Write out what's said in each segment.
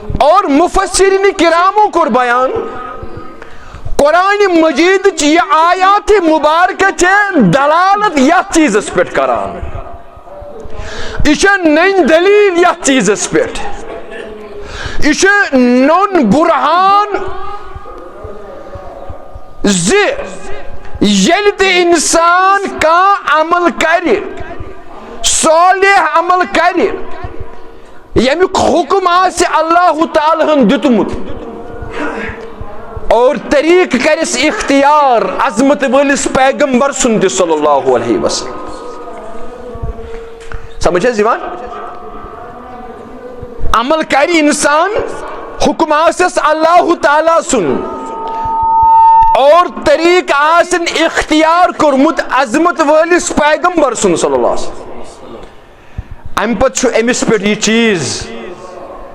اور مفسرین کراموں کو بیان قرآن مجید یہ آیات مبارکہ چھ دلالت یت چیز پہ کران، یہ نئی دلیل یت چیز پہ، یہ نون برہان یل تہ انسان کا عمل کر، صالح عمل کر، یمیک حکم آسہ اللہ تعالی ہن دتمت اور طریق کرس اختیار عظمت ولس پیغمبر سن صلی اللہ علیہ وسلم. سمجھ یوان؟ عمل کر انسان، حکم آسس اللہ تعالی سن اور طریق آسن اختیار کورمت عظمت ولس پیغمبر سن صلی اللہ علیہ وسلم. ام پت امس پہ یہ چیز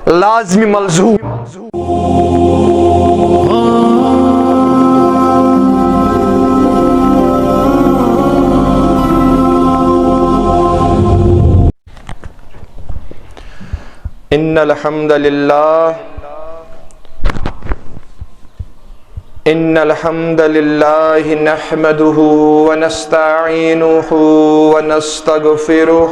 لازمی ملزوم. ان الحمد للہ نحمده ونستعینه ونستغفره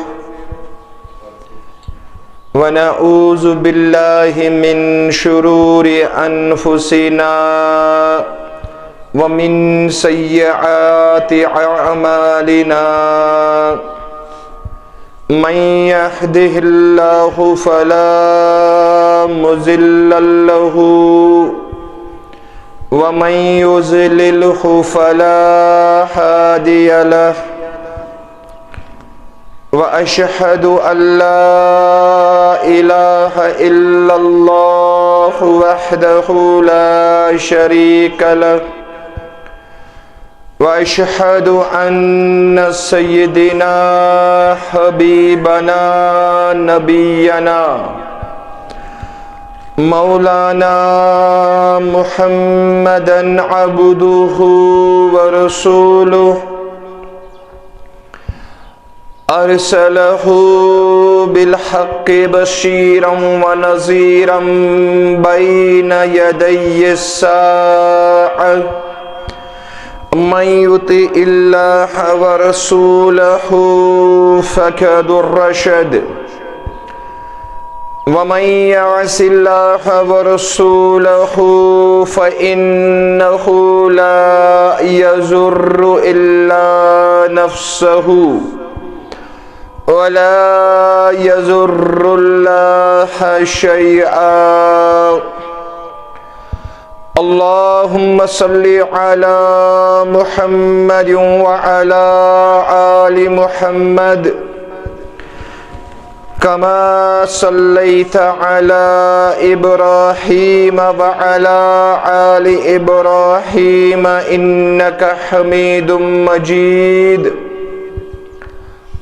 ونعوذ باللہ من شرور انفسنا ومن سیئات اعمالنا من يهده الله فلا مضل له ومن يضلله فلا هادي له وأشهد أن لا إله إلا الله وحده لا شريك له وأشهد أن سيدنا حبيبنا نبينا مولانا محمدا عبده ورسوله أرسله بالحق بشيرا ونذيرا بين يدي الساعة من يطع الله ورسوله فقد رشد ومن يعص الله ورسوله فإنه لا يضر إلا نفسه ولا يضر الله شيئا. اللهم صل على محمد وعلى آل محمد كما صليت على إبراهيم وعلى آل إبراهيم إنك حميد مجيد.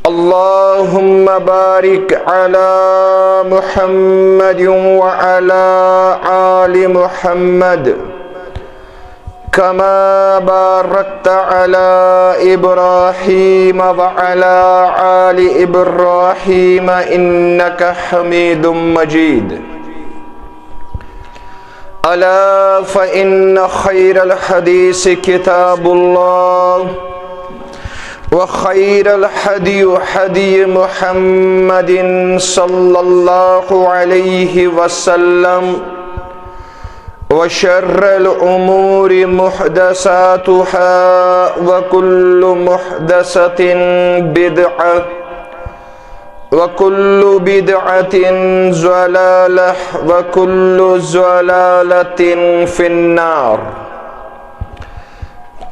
اللهم بارك على محمد وعلى آل محمد كما باركت على إبراهيم وعلى آل إبراهيم إنك حميد مجيد. ألا فإن خير الحديث كتاب الله وخير الهدي هدي محمد صلى الله عليه وسلم وشر الأمور محدثاتها وكل محدثة بدعة وكل بدعة ضلالة وكل ضلالة في النار.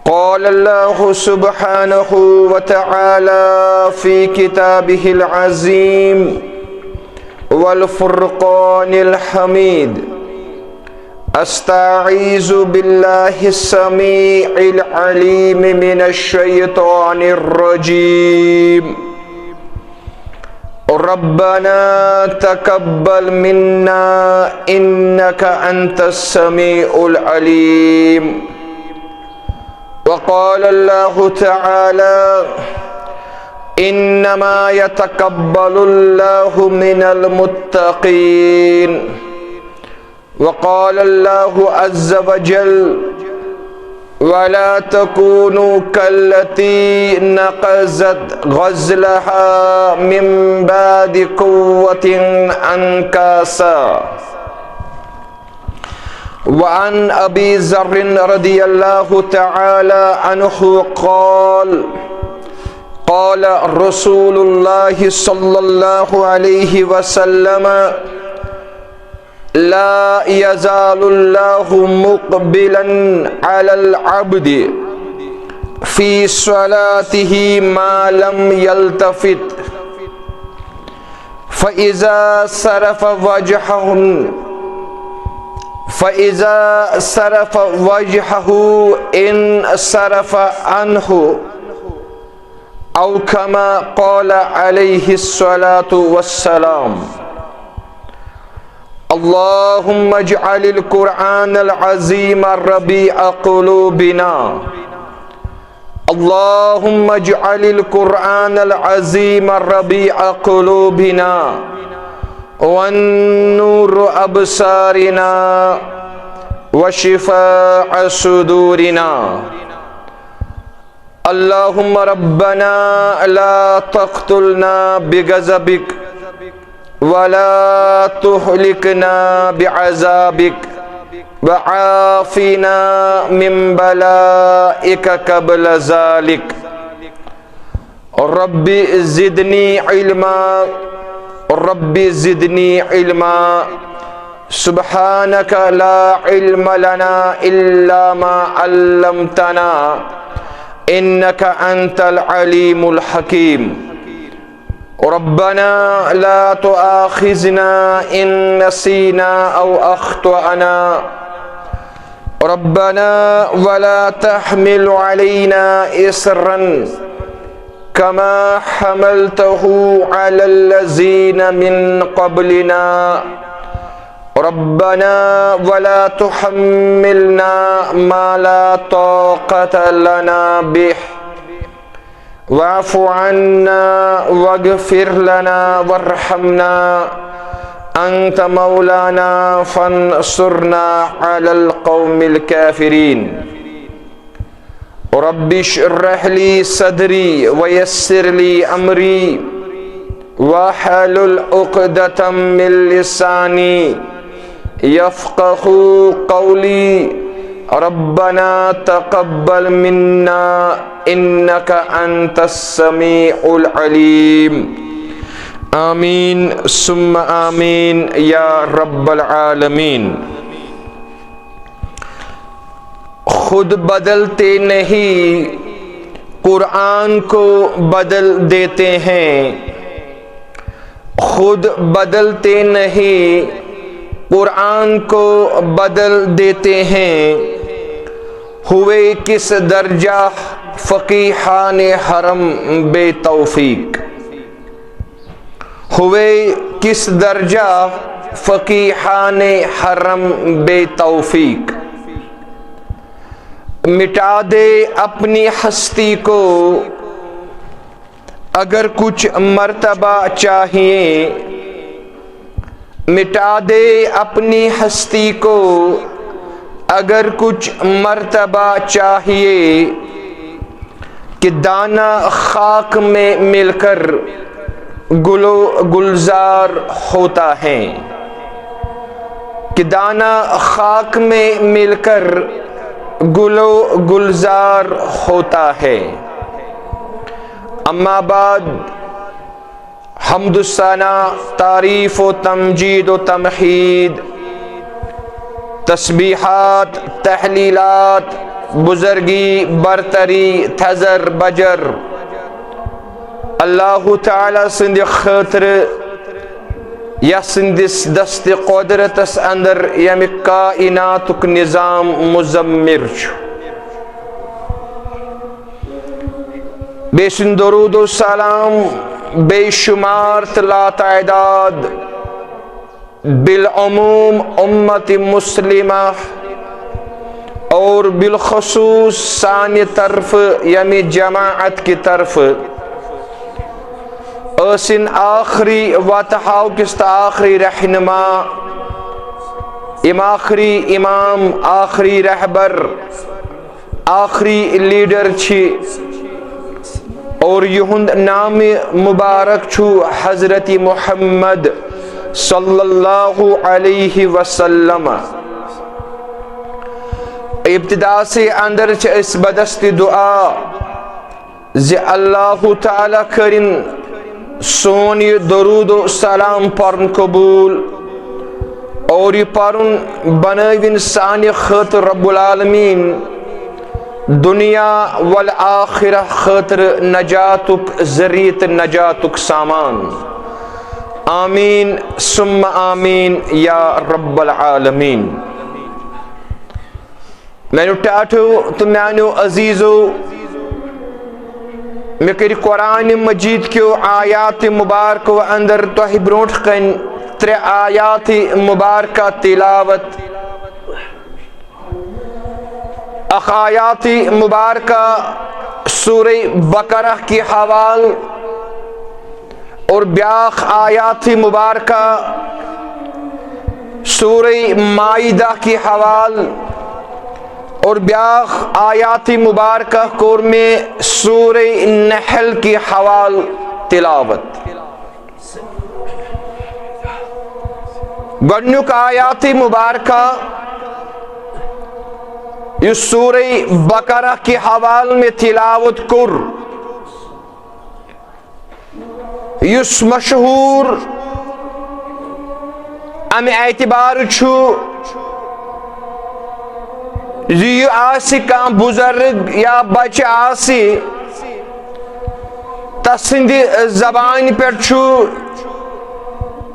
قال الله سبحانه وتعالى في كتابه العظيم والفرقان الحميد: استعيذ بالله السميع العليم من الشيطان الرجيم. ربنا تقبل منا إنك أنت السميع العليم. وقال الله تعالى: إنما يتقبل الله من المتقين. وقال الله عز وجل ولا تكونوا كالتي نقضت غزلها من بعد قوة أنكاسا. وعن أبي ذر رضي الله تعالى عنه قال قال رسول الله صلى الله عليه وسلم لا يزال الله مقبلا على العبد في صلاته ما لم يلتفت فإذا صرف وجهه انصرف عنه أو كما قال عليه الصلاة والسلام. اللهم اجعل القرآن العظيم ربيع قلوبنا. اللهم اجعل القرآن العظيم ربيع قلوبنا والنور أبصارنا وشفاء صدورنا. اللهم ربنا لا تقتلنا بغضبك ولا تهلكنا بعذابك وعافنا من بلائك قبل ذلك. رب زدني علما رب زدني علما سبحانك لا علم لنا إلا ما علمتنا إنك أنت العليم الحكيم. ربنا لا تؤاخذنا إن نسينا أو أخطأنا ربنا ولا تحمل علينا إصرا كما حملته على الذين من قبلنا ربنا ولا تحملنا ما لا طاقة لنا به واعف عنا واغفر لنا وارحمنا أنت مولانا فانصرنا على القوم الكافرين. رب اشرح لي صدري ويسر لي أمري واحلل عقدة من لساني يفقهوا قولي. ربنا تقبل منا إنك أنت السميع العليم. آمین ثم آمین یا رب العالمین. خود بدلتے نہیں قرآن کو بدل دیتے ہیں. خود بدلتے نہیں قرآن کو بدل دیتے ہیں. ہوئے کس درجہ فقیحان حرم بے توفیق. ہوئے کس درجہ فقیحان حرم بے توفیق. مٹا دے اپنی ہستی کو اگر کچھ مرتبہ چاہیے. مٹا دے اپنی ہستی کو اگر کچھ مرتبہ چاہیے. کہ دانہ خاک میں مل کر گلو گلزار ہوتا ہے. کہ دانہ خاک میں مل کر گلو گلزار ہوتا ہے. اما بعد حمد و ثنا تعریف و تمجید و تمحید تسبیحات تحلیلات بزرگی برتری تھزر بجر اللہ تعالی سند خاطر یا سندس دست قدرتس اندر یم کائناتک نظام مزمر چھُ. بے سن درود و سلام بے شمار لا تعداد بالعموم امت مسلمہ اور بالخصوص ثانی طرف یعنی جماعت کی طرف اسن آخری واتحاو کست آخری رہنما یم آخری امام آخری رہبر آخری لیڈر چھ اور یہند نام مبارک چھو حضرت محمد صلی اللہ علیہ وسلم. ابتدا سے اندر چھ اس بدست دعا زِ اللہ تعالیٰ کرن سون یہ درود و سلام پرن قبول اور یہ پرن بنوین سانہ خاطر رب العالمین دنیا والآخرہ خاطر نجاتک ذریعت نجاتک سامان. آمین ثم آمین یا رب العالمین. میں ٹاٹھو تو میانو عزیزو میں کر قرآن مجید کیو آیات مبارک و اندر توہ برونٹ کن 3 آیات مبارکہ تلاوت. اخ آیات مبارکہ سورہ بقرہ کی حوال اور بیاخ آیات مبارکہ سورہ مائدہ کی حوال اور بیاخ آیات مبارکہ کور میں سورہ نحل کی حوال تلاوت. گنک آیات مبارکہ اس سورہ بقرہ کی حوال میں تلاوت کر اس مشہور ام اعتبار چھو یہ آسی کان بزرگ یا بچ آسی تسند زبان پر چھو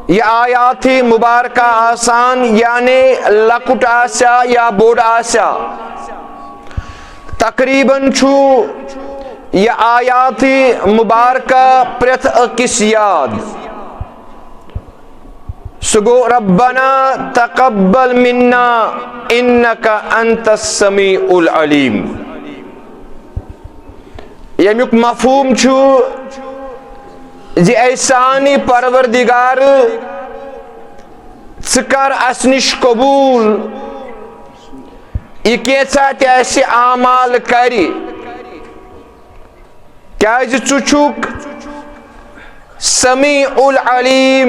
یہ آیات مبارکہ آسان یعنی لکٹ آسیا یا بوڑ آسیا تقریباً چھو یہ آیات مبارکہ پرت اکس یاد سگو ربنا تقبل منا انکا انت السمیع العلیم. یمیک مفہوم چھو زی ایسانی پروردگار ژکر اسنش قبول یہ کیسا تیسے اعمال کری کیازِ ژٕ چھُکھ سمیع العلیم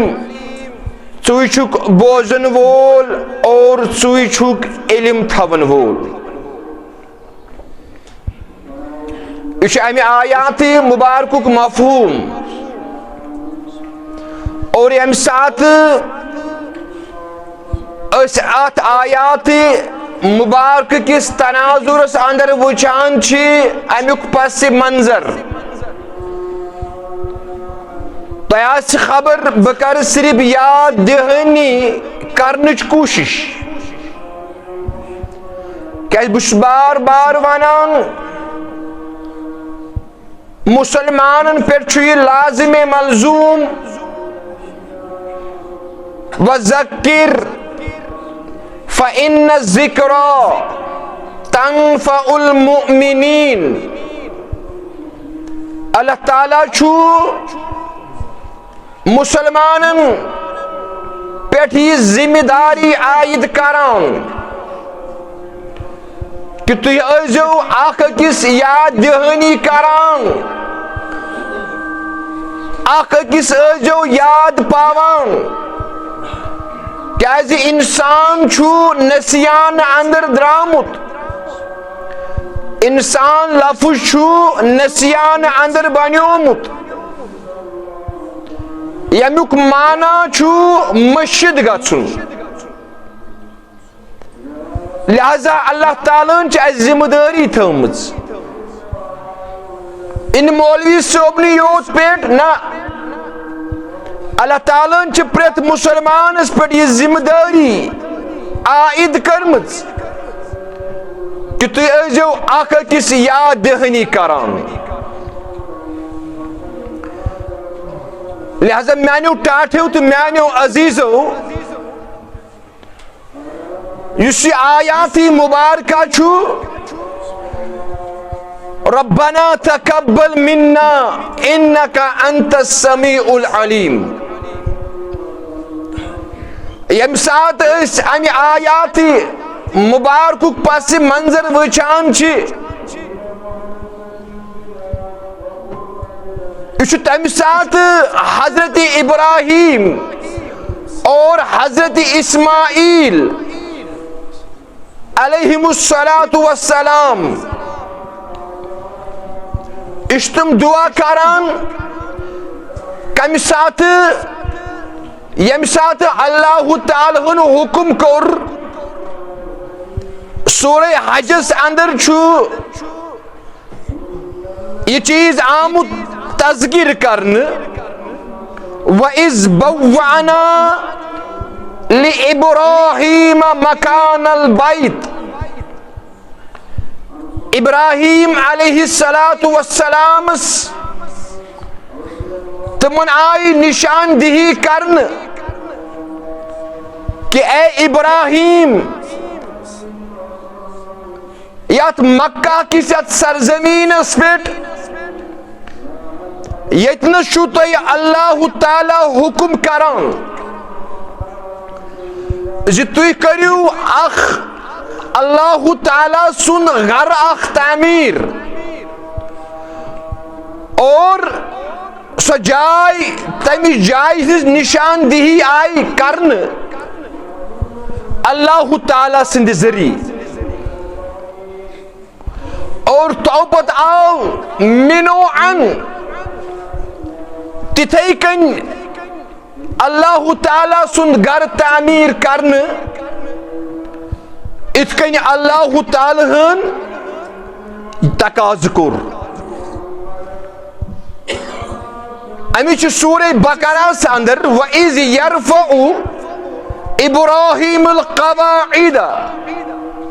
ژٕ چھُکھ بوزن وول اور ژٕ چھُکھ علم تھاون وول. یہ چھُ امہِ آیات مبارکُک مفہوم اور ییٚمہِ ساتہٕ أسۍ اتھ آیات مبارک کس تناظرس اندر وچان چھ امیک پس منظر تیاس خبر بکر صرف یاد دہنی کرنچ کوشش کہ بس بار بار ونان مسلمانن پر چھ لازم ملزوم وذکر فَإِنَّ الذِّكْرَى تَنفَعُ الْمُؤْمِنِينَ. اللہ تعالیٰ چھو مسلمانن پیٹھ یہ ذمہ داری عائد کران کہ تُہۍ ٲسۍزیو اکھ أکِس یاد دہانی کران اکھ أکِس ٲسۍزیو یاد پاوان کیازِ انسان چھو نسیان اندر درامت انسان لفظ چھو نسیان اندر بنیومت یمیک معنی چھو مشد گژھن لہذا اللہ تعالیٰ چھ ذمہ داری تھٲمٕژ ان مولوی صوبنی یوت پیٹ نہ اللہ تعالیٰ چھ پریت مسلمان اس پر یہ ذمہ داری عائد کرمت کہ تُہۍ ٲسۍزیو اکھ أکِس یاد دہانی کران. لہذا میانیو ٹاٹھیو تو میانیو عزیزو یس یہ آیات مبارکہ چھو ربنا تقبل منا انکا انت السمیع العلیم. یم سات ام آیات مبارک پس منظر وچان چھ یہ تمہ سات حضرت ابراہیم اور حضرت اسماعیل علیہم الصلاۃ والسلام تم دعا کران کم سات یم سات اللہ تعالی ہن حکم کور سورہ حجس اندر چھُ یہ چیز آمت تذکر کرن وَإِذْ بَوَّعْنَا لِإِبْرَاهِيمَ مَكَانَ الْبَيْتِ ابراہیم علیہ السلام تمن آئی نشاندہی کرن کہ اے ابراہیم یت مکہ کس یت سرزمین پہ یتن چھو تُہۍ اللہ تعالی حکم کران زِ تُہۍ کٔرِو اخ اللہ تعالی سن گھر اخ تعمیر اور سو جائے تمہ جائے ہز نشاندہی آئی کرن اللہ تعالی سند ذریعہ اور توپت آو منوعن تتھے کن اللہ تعالی سند گھر تعمیر کرن ات کن اللہ تعالی ہن تقاض کور امیچ سورہ بقرہ اندر وَإِذْ يَرْفَعُ إِبْرَاهِيمُ الْقَوَاعِدَ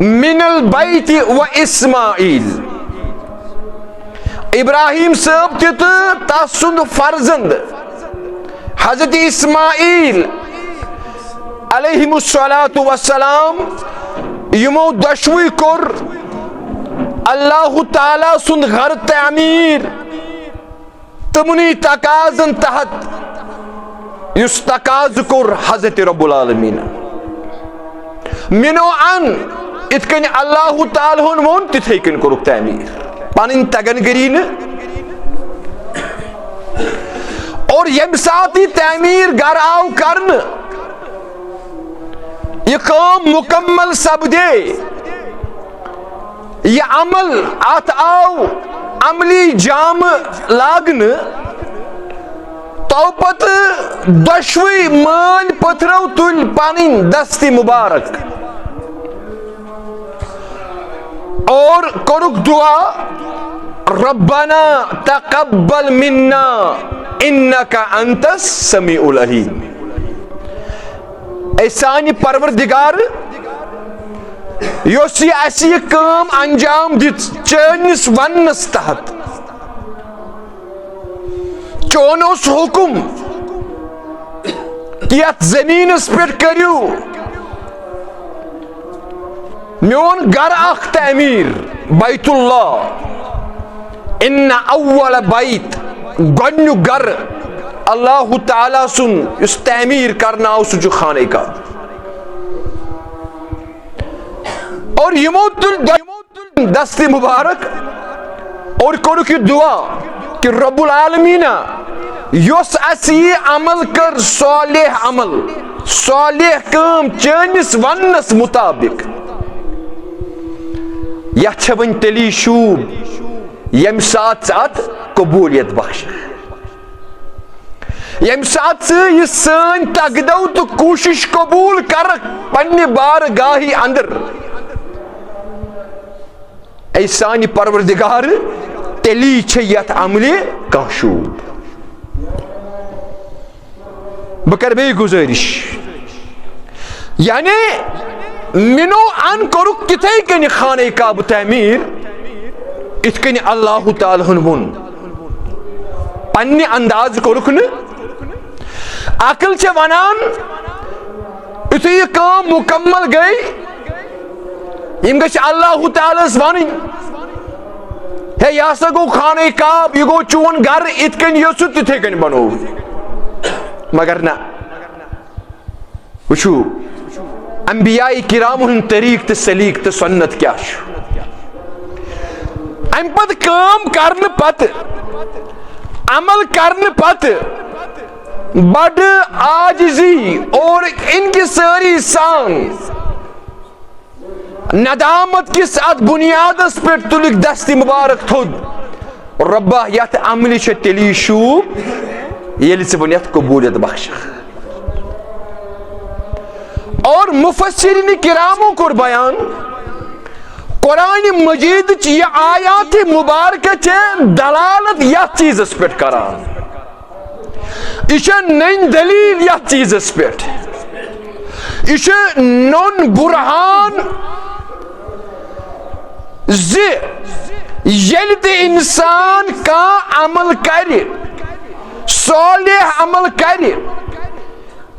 مِنَ الْبَيْتِ وَإِسْمَاعِيل ابراہیم صاحب تیت تاسند فرزند حضرت اسماعیل علیہم الصلاۃ والسلام یمو دشوی کور اللہ تعالی سند گھر تعمیر تمنی تقاضن تحت یس تقاض کور حضرت رب العالمین منو ان ات کن اللہ تعالی ہن وون تتھے کن کورک تعمیر پنن تگن گرین اور یم سات تعمیر گھر آو کرن یہ کام مکمل سپدے یہ عمل ات آو عملی جام لاگن توپت دشوی مال پتھرو تل پانین دستی مبارک اور کرک دعا ربنا تقبل منا انکا انت السمیع العلیم اے سانی پروردگار یوس یہ اسی کام انجام دیت چینس ونس تحت چون اس حکم کیت زمین اس پر کریو میون گھر اخ تعمیر بیت اللہ ان اول بیت گنو گھر اللہ تعالی سن اس تعمیر کرنا اس جو خانے کا اور یموت دست مبارک اور کرو کی دعا کہ رب العالمین یوس اسی عمل کر صالح عمل صالح کام چانس ونس مطابق یا چھون تلی شوب یم ساتھ ساتھ قبولیت بخش یم ساتھ سے یہ سن تگدو تو کوشش قبول کر پنی بار گاہی اندر اے سانی پروردگار تلی چھیت عملی کاشوب بکر بے گزارش یعنی منو ان کرک کتے کنی خانہ کعبہ تعمیر ات کنی اللہ تعالی ہنون پنی انداز کرکن عقل چھ ونان اتھے یہ کام مکمل گئی یم گش اللہ تعالی ونن ہے یہ سا گو خانہ کعبہ یہ گو چون گھر ات کن یسو تتھے کن بنو مگر نہ وچھو انبیاء کرام ہن طریق تو سلیق تو سنت کیا ام پت کام کرن پت عمل کرن پت بڑ عاجزی اور انکساری سان ندامت کس ات بنیادس پہ تلک دست مبارک تھود ربا یت عملی چھ تیلی شوب یلی سے بنیت قبولیت بخش اور مفسرین کراموں کو بیان قرآن مجید یہ آیات مبارکہ چھ دلالت یا چیز اس پیٹ کران یہ نین دلیل یا چیز اس پیٹ یہ نون برہان زی یلت انسان کا عمل کری صالح عمل کری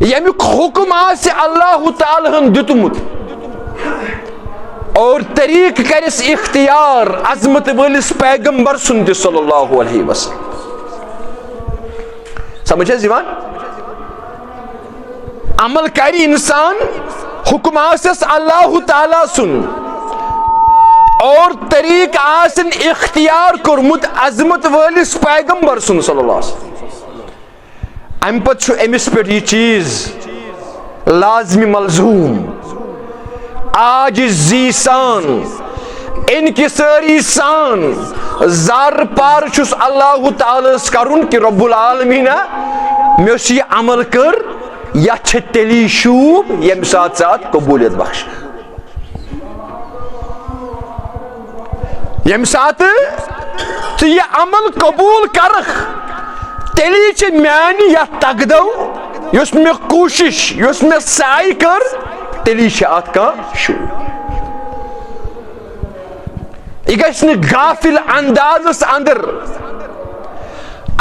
یمیک حکم آسے اللہ تعالیٰ ہم دتمت اور طریق کرس اختیار عظمت ولس پیغمبر سنت صلی اللہ علیہ وسلم سمجھے زیوان عمل کری انسان حکم آسس اللہ تعالیٰ سن اور طریق آسن اختیار کرمت عظمت ولس پیغمبر سن صلی اللہ علیہ وسلم ام پت امس پہ یہ چیز لازمی ملزوم عاجزی سان انکساری سان زار پار چھس اللہ تعالیٰ کرن کہ رب العالمین میں یہ عمل کر یا چھ تیلی شوب یم ساتھ ساتھ قبولیت بخش یم ساتھ تو یہ عمل قبول کرخ تیلی چھ میانی یا تگدو یس میں کوشش یس میں سعی کر تیلی چھ آت کا شو یہ گھس غافل اندازس اندر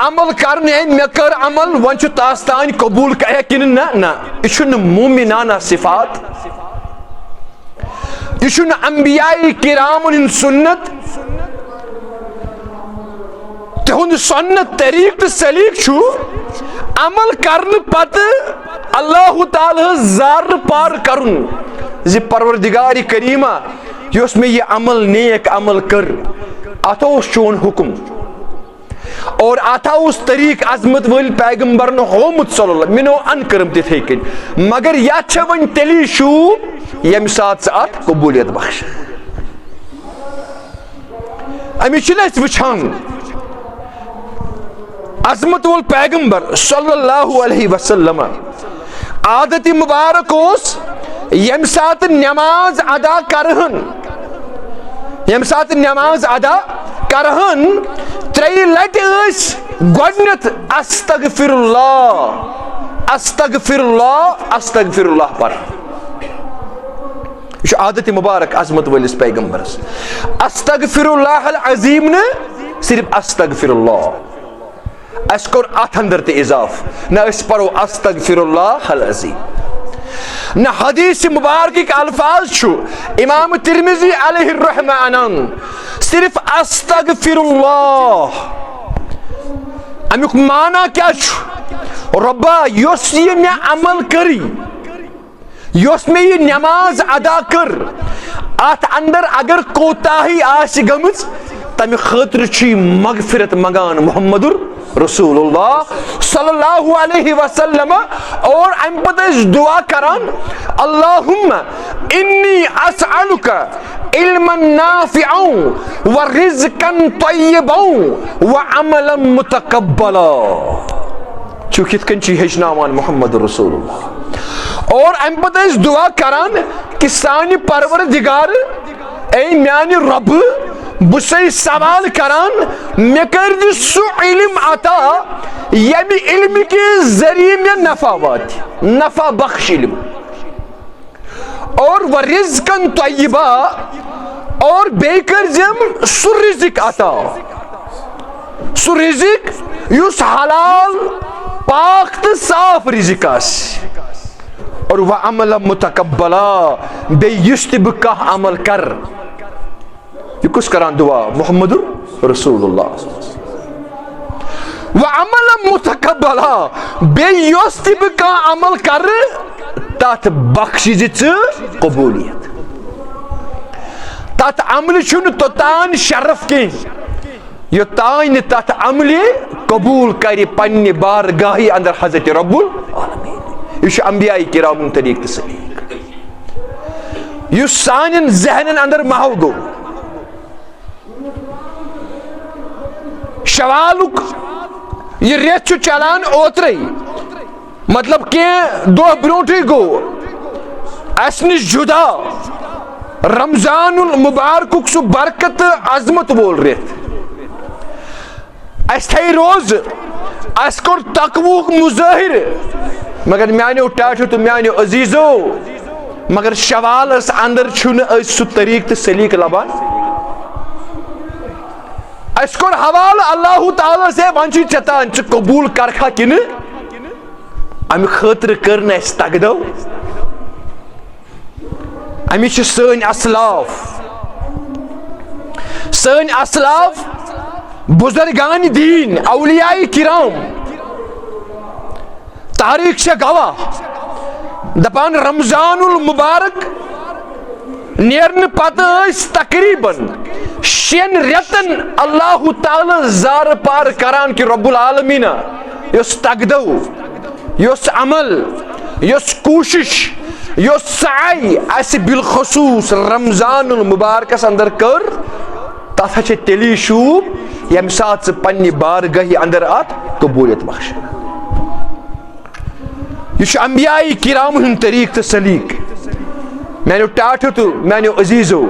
عمل کرنے میں کر عمل ون چھ تاستان قبول کہ کن نہ یہ چھن مومنانہ صفات یہ چھن انبیاء کرام ان سنت تہند سنت طریق تو سلیق چھو عمل کرن پت اللہ تعالی زار پار کرن زی پروردگار کریمہ یس میں یہ عمل نیک عمل کر آتا اس چون حکم اور آتا اس طریق عظمت ول پیغمبر نو ہومت صلی اللہ منو ان کرم تی تھے کن مگر یا چھوان تلی شو یم ساتھ ساتھ قبولیت بخش امی چلے اس وچھان عظمت ول پیغمبر صلی اللہ علیہ وسلم عادت مبارک اس یم ساتھ نماز ادا کرہن یم ساتھ نماز ادا کرہن تری لٹ اس گوڑنت استغفر اللہ استغفر اللہ استغفر اللہ پر یہ عادت مبارک عظمت ولس پیغمبر استغفر اللہ العظیم نے صرف استغفر اللہ اس کور ات اندر تے اضاف نہ اس پرو استغفر اللہ العظیم نہ حدیث مبارک کے الفاظ چھو امام ترمذی علیہ الرحمہ انان صرف استغفر اللہ امیک معنی کیا چھو ربا یس یہ میں عمل کری یس میں یہ نماز ادا کر ات اندر اگر کوتاہی آسی گمز تمی خاطر چھی مغفرت مگان محمد رسول اللہ صلی اللہ علیہ وسلم اور ام پتہ دعا کران اللہم انی اسألک علما نافعا ورزقا طیبا وعملا متقبلا چونکہ کن چی ہجناوان محمد رسول اللہ اور ام پتہ دعا کران کہ سانی پروردگار اے میانی رب بسے سوال کران میں کر دی سو علم عطا یعنی علم کے ذریعے میں نفع وات نفع بخش علم اور ورزقا طیبا اور بے کر جم سو رزق عطا سو رزق یس حلال پاک تو صاف رزق آس اور وہ عمل متقبلا بے یستبکہ عمل کر یہ کس کران دعا محمد رسول اللہ وعمل متقبلا بے یستبکہ عمل کر تات بخشز قبولیت تات عمل چھن توتان شرف کی یوتان تات عمل قبول کری پنہ بارگاہی اندر حضرت رب العالمین. یہ انبیاء کرام طریق سلیق یہ سان ذہنن اندر محو گو. شوالک یہ ریت چلان اوترے مطلب کہ دو برونٹے گو اس نش جدا رمضان المبارک سو برکت عظمت بول ریت اس تھے روز اس کور تقوی مظاہر مگر میانو ٹاٹو تو میانو عزیزو مگر شوال اس اندر چھن اس سو طریق تو سلیق لبان اس کور حوال اللہ تعالی سے وانچی چتان چھ قبول کرکھا کن امی خطر کرنا اس تگدو امی چھ سن اسلاف بزرگان دین اولیاء کرام تاریخ سے گواہ دپان رمضان المبارک نیرن پتہ اس تقریباً شین ریتن اللہ تعالی زار پار کران کہ رب العالمین یس تگدو یس عمل یس کوشش یس سعی اس بالخصوص رمضان المبارک اندر کر تتھ چھ تیلی شوب یم سات سے پنی بارگاہی اندر آت قبولیت بخش. یہ انبیاء کرام ہن طریق تو سلیق میانو ٹاٹو تو میانو عزیزو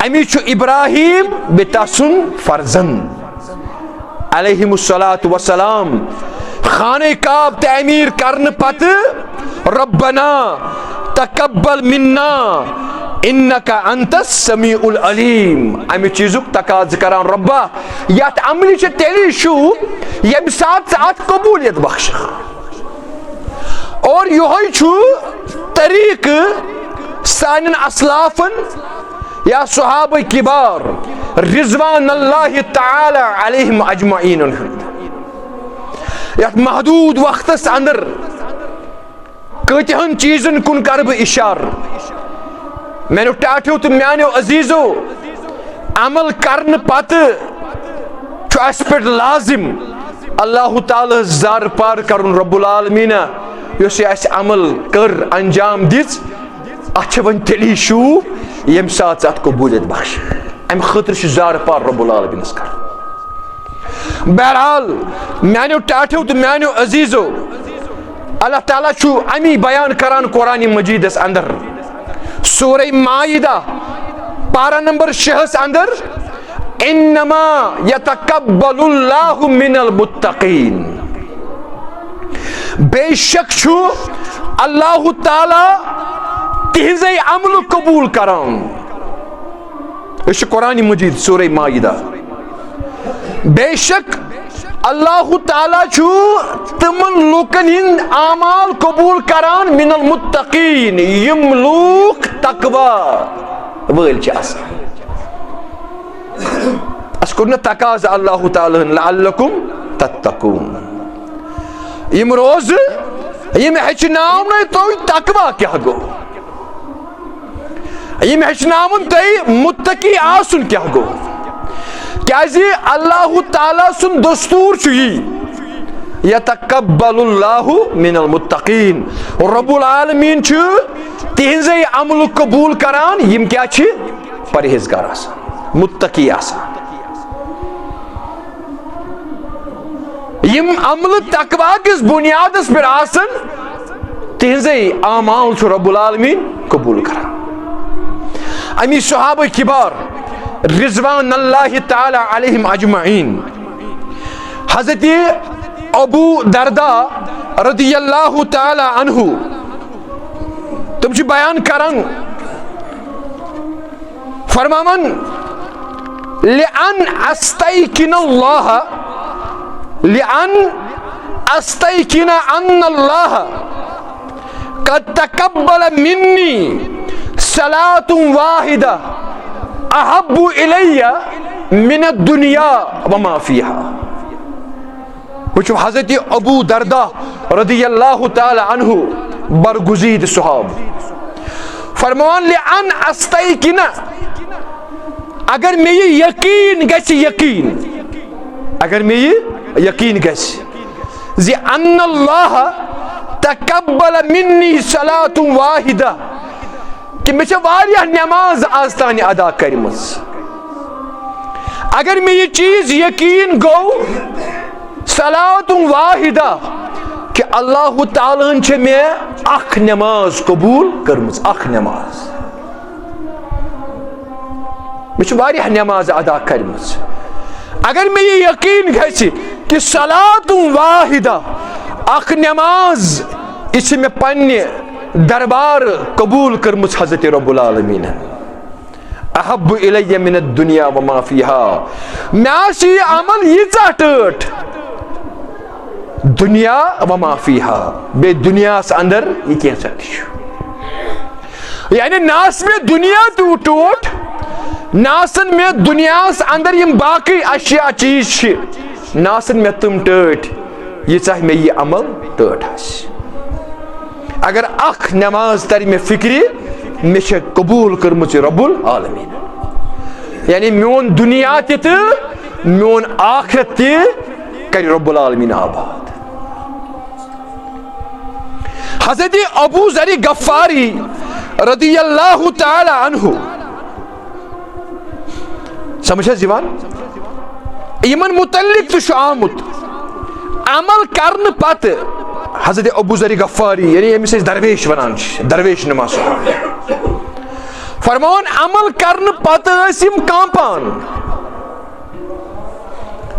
امی چھو ابراہیم بتاسن فرزند علیہم الصلاة والسلام خانہ کعب تعمیر کرن پت ربنا تقبل منا انکا انت السمیع العلیم امی چیزک تقاض کران ربا یات عملی چھ تیلی شو یم ساتھ ساتھ قبولیت بخش اور یہ چھو طریق سانن اسلافن یا صحابہ کبار رضوان اللہ تعالی علیہم اجمعین یت محدود وقتس اندر کتہن چیزن کن کرب اشار مینو ٹاٹو تو میانو عزیزو عمل کرن پت چھو اس پر لازم اللہ تعالی زار پار کرن رب العالمین یس اس عمل کر انجام دس اچھا ون تیلی شو یم ساتھ ساتھ قبولیت بخش ام خطر چھ زار پار رب العالمین اس کر. بہرحال میانو ٹاٹو تو میانو عزیزو اللہ تعالیٰ چھو امی بیان کران قرآن مجید اس اندر سورہ مائدہ پارہ نمبر 6 اندر انما یتقبل اللہ من المتقین بے شک چھو اللہ تعالیٰ تہذی عمل قبول کران. اس قرآن مجید سورہ مائدہ بے شک اللہ تعالیٰ چھو تمن لوکن ہند اعمال قبول کران من المتقین یم لوک تقوی ویل چھ آسان. اس کرنا تقاض اللہ تعالیٰ لعلکم تتقون یم روز یم ہچناون تو تقوی کیا گو یم ہچناون تو متقی آسن کیا گو کیازی اللہ تعالیٰ سن دستور چھی یتقبل اللہ من المتقین رب العالمین چھ تہذی عمل قبول کران یم کیا چھ پرہیزگار آسان متقی آسان یم عمل تقوی کس بنیاد اس پر آسن تہذی اعمال چھ رب العالمین قبول کران. امی صحابہ کبار رضوان اللہ تعالی علیہم اجمعین حضرت ابو دردا رضی اللہ تعالی عنہ تم چھ بیان کرن فرماون لأن استيقن الله لأن استيقن أن الله قد تقبل مني صلاة واحدة احب الی من الدنیا وما فیہا. وچو حضرت ابو دردہ رضی اللہ تعالی عنہ برگزید صحاب فرمان لأن استيقن اگر میں یہ یقین گژھِ یقین اگر میں یہ یقین گژھِ زِ ان اللہ تقبل منی صلاۃ واحدہ کہ مےٚ چھِ واریاہ نماز آز تانۍ ادا کٔرمٕژ اگر میں یہ چیز یقین گو صلاۃ واحدہ کہ اللہ تعالیٰ ہن چھِ مےٚ اکھ نماز قبول کٔرمٕژ اکھ نماز مےٚ چھِ واریاہ نماز ادا کٔرمٕژ اگر میں یہ یقین گژھِ کہ صلاۃ واحدہ اکھ نماز یہ چھِ مےٚ پننہِ دربار قبول کٔرمٕژ حضرت رب العالمین احب الی من الدنیا وما فیہا مےٚ آسہِ یہِ عمل ییٖژاہ ٹٲٹھ دنیا وما فیہا بیٚیہِ دُنیاہس اندر یہِ کینٛژھا تہِ چھُ یعنی نہ آسہِ مےٚ دُنیا تیوٗت ٹوٹھ نہ آسن مےٚ دُنیاہس اندر یِم باقٕے اشیاء چیٖز چھِ نہ آسن مےٚ تِم ٹٲٹھۍ ییٖژاہ مےٚ یہِ عمل ٹٲٹھ آسہِ اگر اکھ نماز تر مےٚ فکرِ مےٚ چھِ قبول کٔرمٕژ یہِ رب العالمین یعنی میون دُنیا تہِ تہٕ میون آخرت تہِ کرِ رب العالمین آباد حضرت ابو ذر غفاری رضی اللہ تعالی عنہ سمجھ حظ یِوان یمن متعلق تہِ چھُ آمُت عمل کرنہٕ پتہٕ حضرت ابو ذر غفاری یعنی ییٚمِس أسۍ درویش ونان چھِ درویش نما صاحب فرمان عمل کرنہٕ پتہٕ ٲسۍ یِم کانپان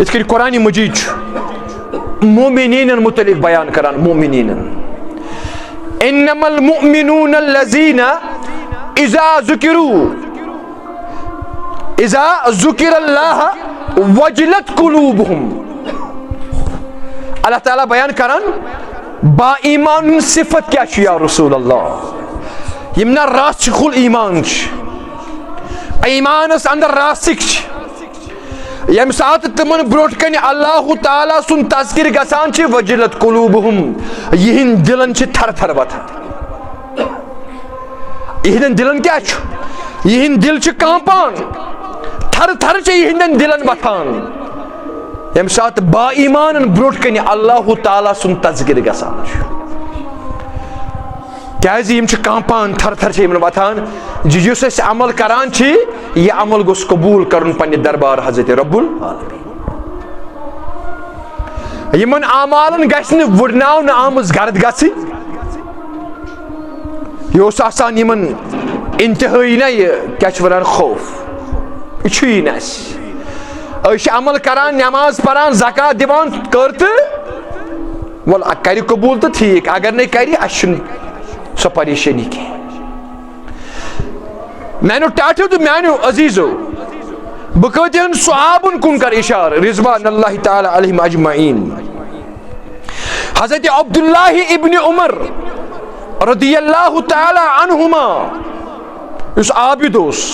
یِتھ کٔنۍ قرآن مجیٖد چھُ مومنیٖنن متعلق بیان کران مومنیٖنن انما المؤمنون الذين اذا ذکر اللہ وجلت قلوبهم اللہ تعالیٰ بیان کران با ایمان صفت کیا چھُ یا رسول اللہ یم نا راسخ الایمان چھِ ایمانس اندر راسخ چھِ یم سات تمن بروٹ کنہِ اللہ تعالیٰ سُنٛد تذکر گژھان چھِ وجلت قلوبهم یہند دلن چھِ تھر تھر وتھان یہندن دلن کیا چھُ یہند دل چھِ کانپان تھر تھر چھِ یہندن دلن وتھان یم سات با ایمانن بروٹ کنہِ اللہ تعالیٰ سُنٛد تذکر گژھان چھُ کیازِ یم چھِ کانپان تھر تھر چھِ یمن وتھان یُس أسۍ عمل کران چھِ یہِ عمل گوٚژھ قبول کرُن پننہِ دربار حضرت رب العالمین یمن اعمالن گژھِ نہٕ وُڈناونہٕ آمٕژ گرد گژھٕنۍ یہِ اوس آسان یمن انتہٲیی نہ یہِ کیاہ چھِ ونان خوف یہِ چھُیی نہٕ اسہِ أسۍ چھِ عمل کران نماز پران زکات دِوان کٔر تہٕ وَل کرِ قبوٗل تہٕ ٹھیٖک اگر نہٕ کرِ اسہِ چھُنہٕ سۄ پریشٲنی کینٛہہ میانیو ٹاٹھیو تہٕ میانیو عزیٖزو بہٕ کۭتہن صحابن کُن کر اشارٕ رضوان اللہ تعالیٰ علیہم اجمعین حضرت عبداللہ ابن عمر رضی اللہ تعالیٰ عنہما یُس عابد اوس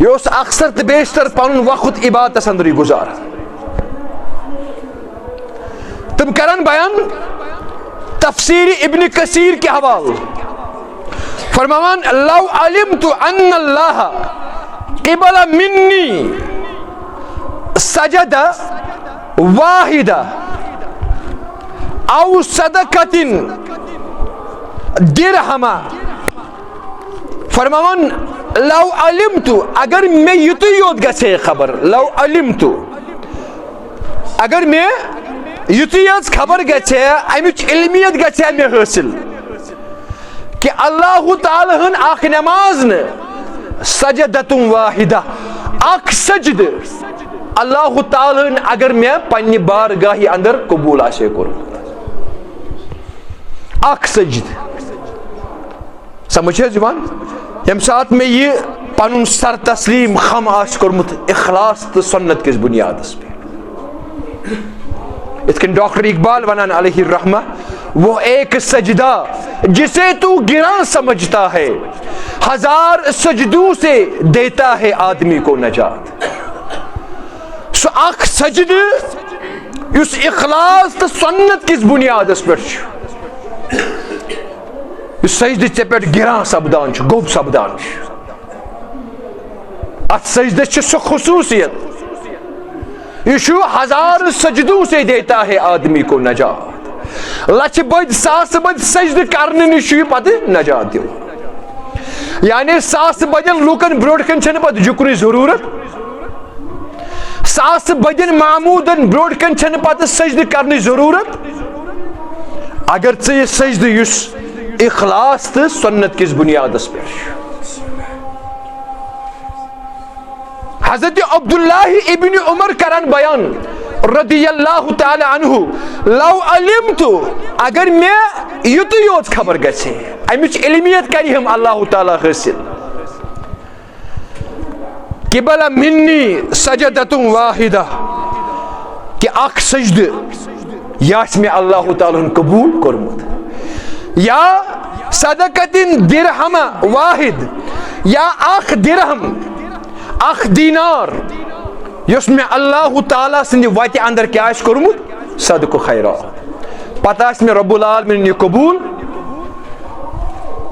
یہ اوس اکثر تہٕ بیشتر پنُن وقت عبادتس اندرٕے گُزاران تِم کرن بیان تفسیر ابن کثیر کے حوالہ فرماوان لو علمت ان اللہ قبل منی سجد واحدہ او صدقۃ درہما فرماوان لو علمت اگر میں یُتُے یوت گژھے خبر لو علمت اگر میں یُتُے یٲژ خبر گژھے امِچ علمیت گژھے مےٚ حٲصِل کہ اللہ تعالیٰ ہن اکھ نماز نہٕ سجدۃ واحدہ اکھ سجدٕ اللہ تعالیٰ ہن اگر مےٚ پننہِ بارگاہہِ اندر قبوٗل آسہِ کوٚرمُت اکھ سجدٕ سمجھ حظ یِوان ییٚمہِ ساتہٕ مےٚ یہِ پنُن سر تسلیٖم خم آسہِ کوٚرمُت اخلاص تہٕ سنت کِس بنیادس پٮ۪ٹھ یِتھ کٔنۍ ڈاکٹر اقبال ونان علیہ الرحمہ وہ ایک سجدہ جسے تو گراں سمجھتا ہے ہزار سجدوں سے دیتا ہے آدمی کو نجات سو اکھ سجدٕ یُس اخلاص تہٕ سنت کِس بنیادس پٮ۪ٹھ چھُ سجدہ ژے پٮ۪ٹھ گِران سپدان چھُ گوٚب سپدان چھُ اتھ سجدہ چھِ سۄ خصوٗصیت یہ چھُ ہزار سجدوں سے دیتا ہے آدمی کو نجات لچھ بٔدۍ ساسہٕ بٔدۍ سجدٕ کرنہٕ نِش چھُ یہِ پتہٕ نجات دِوان یعنی ساسہٕ بٔدٮ۪ن لوٗکن برٛونٛٹھ کَنۍ چھنہٕ پتہٕ جُکنٕچ ضروٗرت ساسہٕ بٔدٮ۪ن معموٗدن برٛونٛٹھ کَنۍ چھنہٕ پتہٕ سجدٕ کرنٕچ ضروٗرت اگر ژٕ یہِ سجدٕ یُس اخلاص تہٕ سنت کِس بنیادس پٮ۪ٹھ چھُ حضرت عبداللہ ابن عمر کران بیان رضی اللہ تعالی عنہ لو علمت اگر میں یُتُے یوت خبر گژھِ امِچ علمیت کرِ ہم اللہ تعالیٰ حٲصِل قبل منی سجدۃ واحدہ کہ اکھ سجدٕ یہِ آسہِ مےٚ اللہ تعالیٰ ہن قبوٗل کوٚرمُت یا صدقۃ درہم واحد یا اکھ درہم اکھ دینار یُس مےٚ اللہ تعالیٰ سٕنٛدِ وتہِ اندر کیٛاہ آسہِ کوٚرمُت صدقہٕ خیرات پتہٕ آسہِ مےٚ رۄب العالمیٖنن یہِ قبوٗل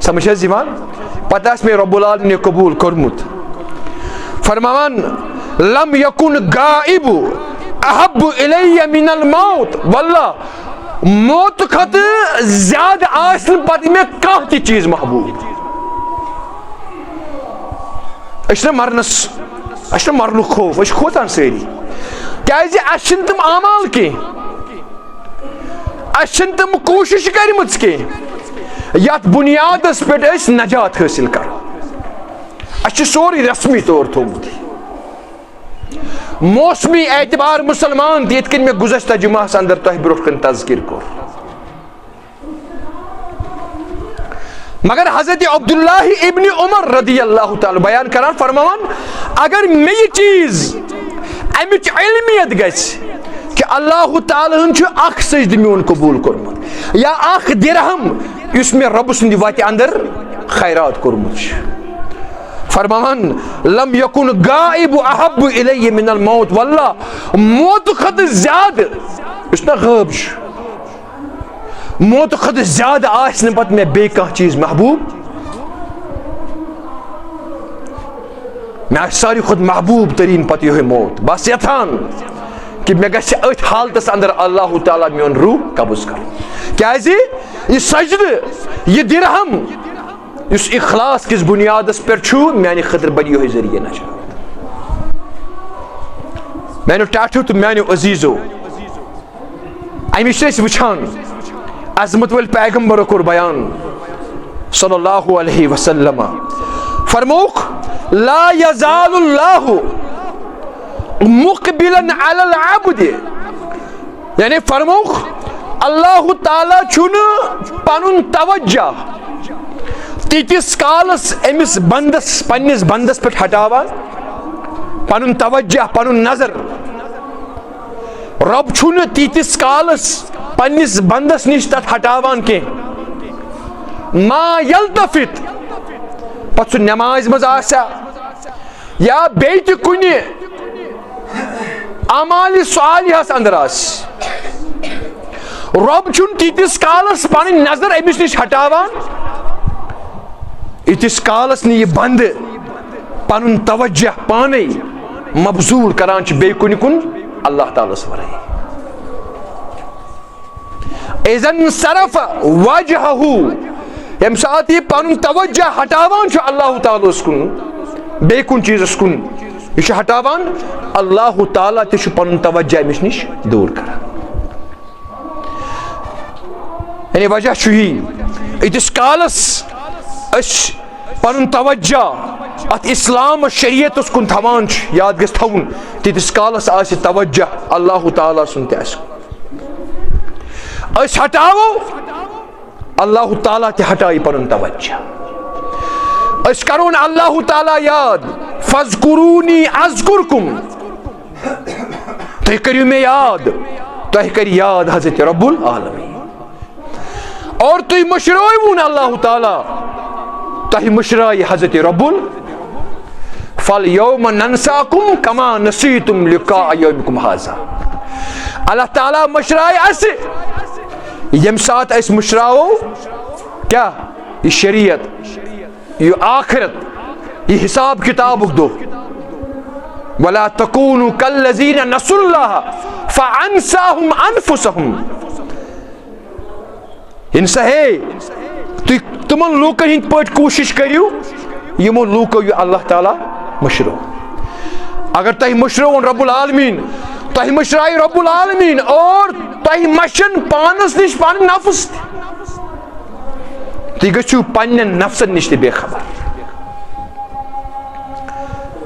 سمجھ حظ یِوان پتہٕ آسہِ مےٚ رۄب العالمیٖنن یہِ قبوٗل کوٚرمُت فرماوان لم یکن غائب احب الی من الموت واللہ موت کھۄتہٕ زیادٕ آسہِ نہٕ پتہٕ مےٚ کانٛہہ تہِ چیٖز محبوٗب أسۍ چھِنہ مرنُک خوف أسۍ چھِ کھوژان سٲری کیازِ اَسہِ چھِنہٕ تِم اعمال کینٛہہ اَسہِ چھِنہٕ تِم کوٗشِش کٔرمٕژ کینٛہہ یتھ بُنیادس پٮ۪ٹھ أسۍ نجات حٲصِل کرو اَسہِ چھُ سورُے رسمی طور تھوٚومُت موسمی اعتبار مسلمان تہِ یِتھ کٔنۍ مےٚ گُزشتہ جمعہس اندر تۄہہِ برونٛٹھ کَنۍ تذکر کوٚر مگر حضرت عبداللہ ابن عمر رضی اللہ تعالیٰ بیان کران فرماوان اگر مےٚ یہِ چیٖز امِچ علمیت گژھِ کہ اللہ تعالیٰ ہن چھُ اکھ سجدٕ میون قبوٗل کوٚرمُت یا اکھ درہم یُس مےٚ رۄبہٕ سٕنٛدِ وتہِ اندر خیرات کوٚرمُت چھُ فرماوان لم یکن غائب احب الی من الموت واللہ موت کھۄتہٕ زیادٕ یُس نہ غٲب چھُ موت کھۄتہٕ زیادٕ آسہِ نہٕ پتہٕ مےٚ بیٚیہِ کانٛہہ چیٖز محبوٗب مےٚ آسہِ ساروی کھۄتہٕ محبوٗب تریٖن پتہٕ یِہوے موت بہٕ آسہٕ یژھان کہ مےٚ گژھِ أتھۍ حالتس اندر اللہ تعالیٰ میون روح قبض کرُن کیازِ یہِ سجدٕ یہِ درہم یُس اخلاص کِس بُنیادس پٮ۪ٹھ چھُ میانہِ خٲطرٕ بنہِ یِہوے ذٔریعہٕ نجات میانیو ٹاٹھیو تہٕ میانیو عزیٖزو امہِ چھِ أسۍ وٕچھان عظمت وٲلۍ پیغمبرو کوٚر بیان صلی اللہ علیہ وسلم فرمووُکھ لا یزال اللہ مقبلا علی العبد یعنی فرمووُکھ اللہ تعالیٰ چھُنہٕ پنُن توجہ تیٖتِس کالس أمِس بندس پننِس بندس پٮ۪ٹھ ہٹاوان پنُن توجہ پنُن نظر رۄب چھُنہٕ تیٖتِس کالس پننِس بندس نِش تتھ ہٹاوان کینٛہہ ما یلتفت پتہٕ سُہ نٮ۪مازِ منٛز آسیا یا بیٚیہِ تہِ کُنہِ اعمالِ صالحس اندر آسہِ رۄب چھُنہٕ تیٖتِس کالس پنٕنۍ نظر أمِس نِش ہٹاوان ییٖتِس کالس نہٕ یہِ بندٕ پنُن توجہ پانے مبذوٗل کران چھُ بیٚیہِ کُنہِ کُن اللہ تعالیٰ ہس ورٲے اِذن صرف وجہہ ییٚمہِ ساتہٕ یہِ پنُن توجہ ہٹاوان چھُ اللہ تعالیٰ ہس کُن بیٚیہِ کُنہِ چیٖزس کُن یہِ چھُ ہٹاوان اللہ تعالیٰ تہِ چھُ پنُن توجہ أمِس نِش دوٗر کران یعنی وجہ چھُ یی ییٖتِس کالس أسۍ پنُن توجہ اتھ اسلام شریعتس کُن تھاوان چھِ یاد گژھِ تھاوُن تیٖتِس کالس آسہِ توجہ اللہ تعالیٰ سُنٛد تہِ آسہِ أسۍ ہٹاوو اللہ تعالیٰ تہِ ہٹایہِ پنُن توجہ أسۍ کرون اللہ تعالیٰ یاد فاذکرونی اذکرکم تُہۍ کٔرِو مےٚ یاد تۄہہِ کرِ یاد حضرت رب العالمین اور تُہۍ مٔشرٲوُن اللہ تعالیٰ تۄہہِ مٔشرایہِ حضرت رب فالیوم ننساکم کما نسیتم لقاء یومکم ھذا اللہ تعالیٰ مٔشرایہِ اسہِ ییٚمہِ ساتہٕ أسۍ مٔشراوو کیاہ یہ شریعت، یہ آخرت، یہ حساب کتابک دو. وَلَا تَكُونُوا كَالَّذِينَ نَسُوا اللَّهَ فَأَنسَاهُمْ أَنفُسَهُمْ. انسا تُہۍ تِمن لوٗکن ہٕنٛدۍ پٲٹھۍ کوٗشش کٔرِو یِمو لوٗکو یہِ اللہ تعالیٰ مٔشرو. اگر تۄہہِ مٔشرووُن رب العالمیٖن، تۄہہِ مٔشرایہِ رب العالمیٖن اور تۄہہِ مشن پانس نِش پنٕنۍ نفس تہِ، تُہۍ گٔژھِو پننٮ۪ن نفسن نِش تہِ بے خبر.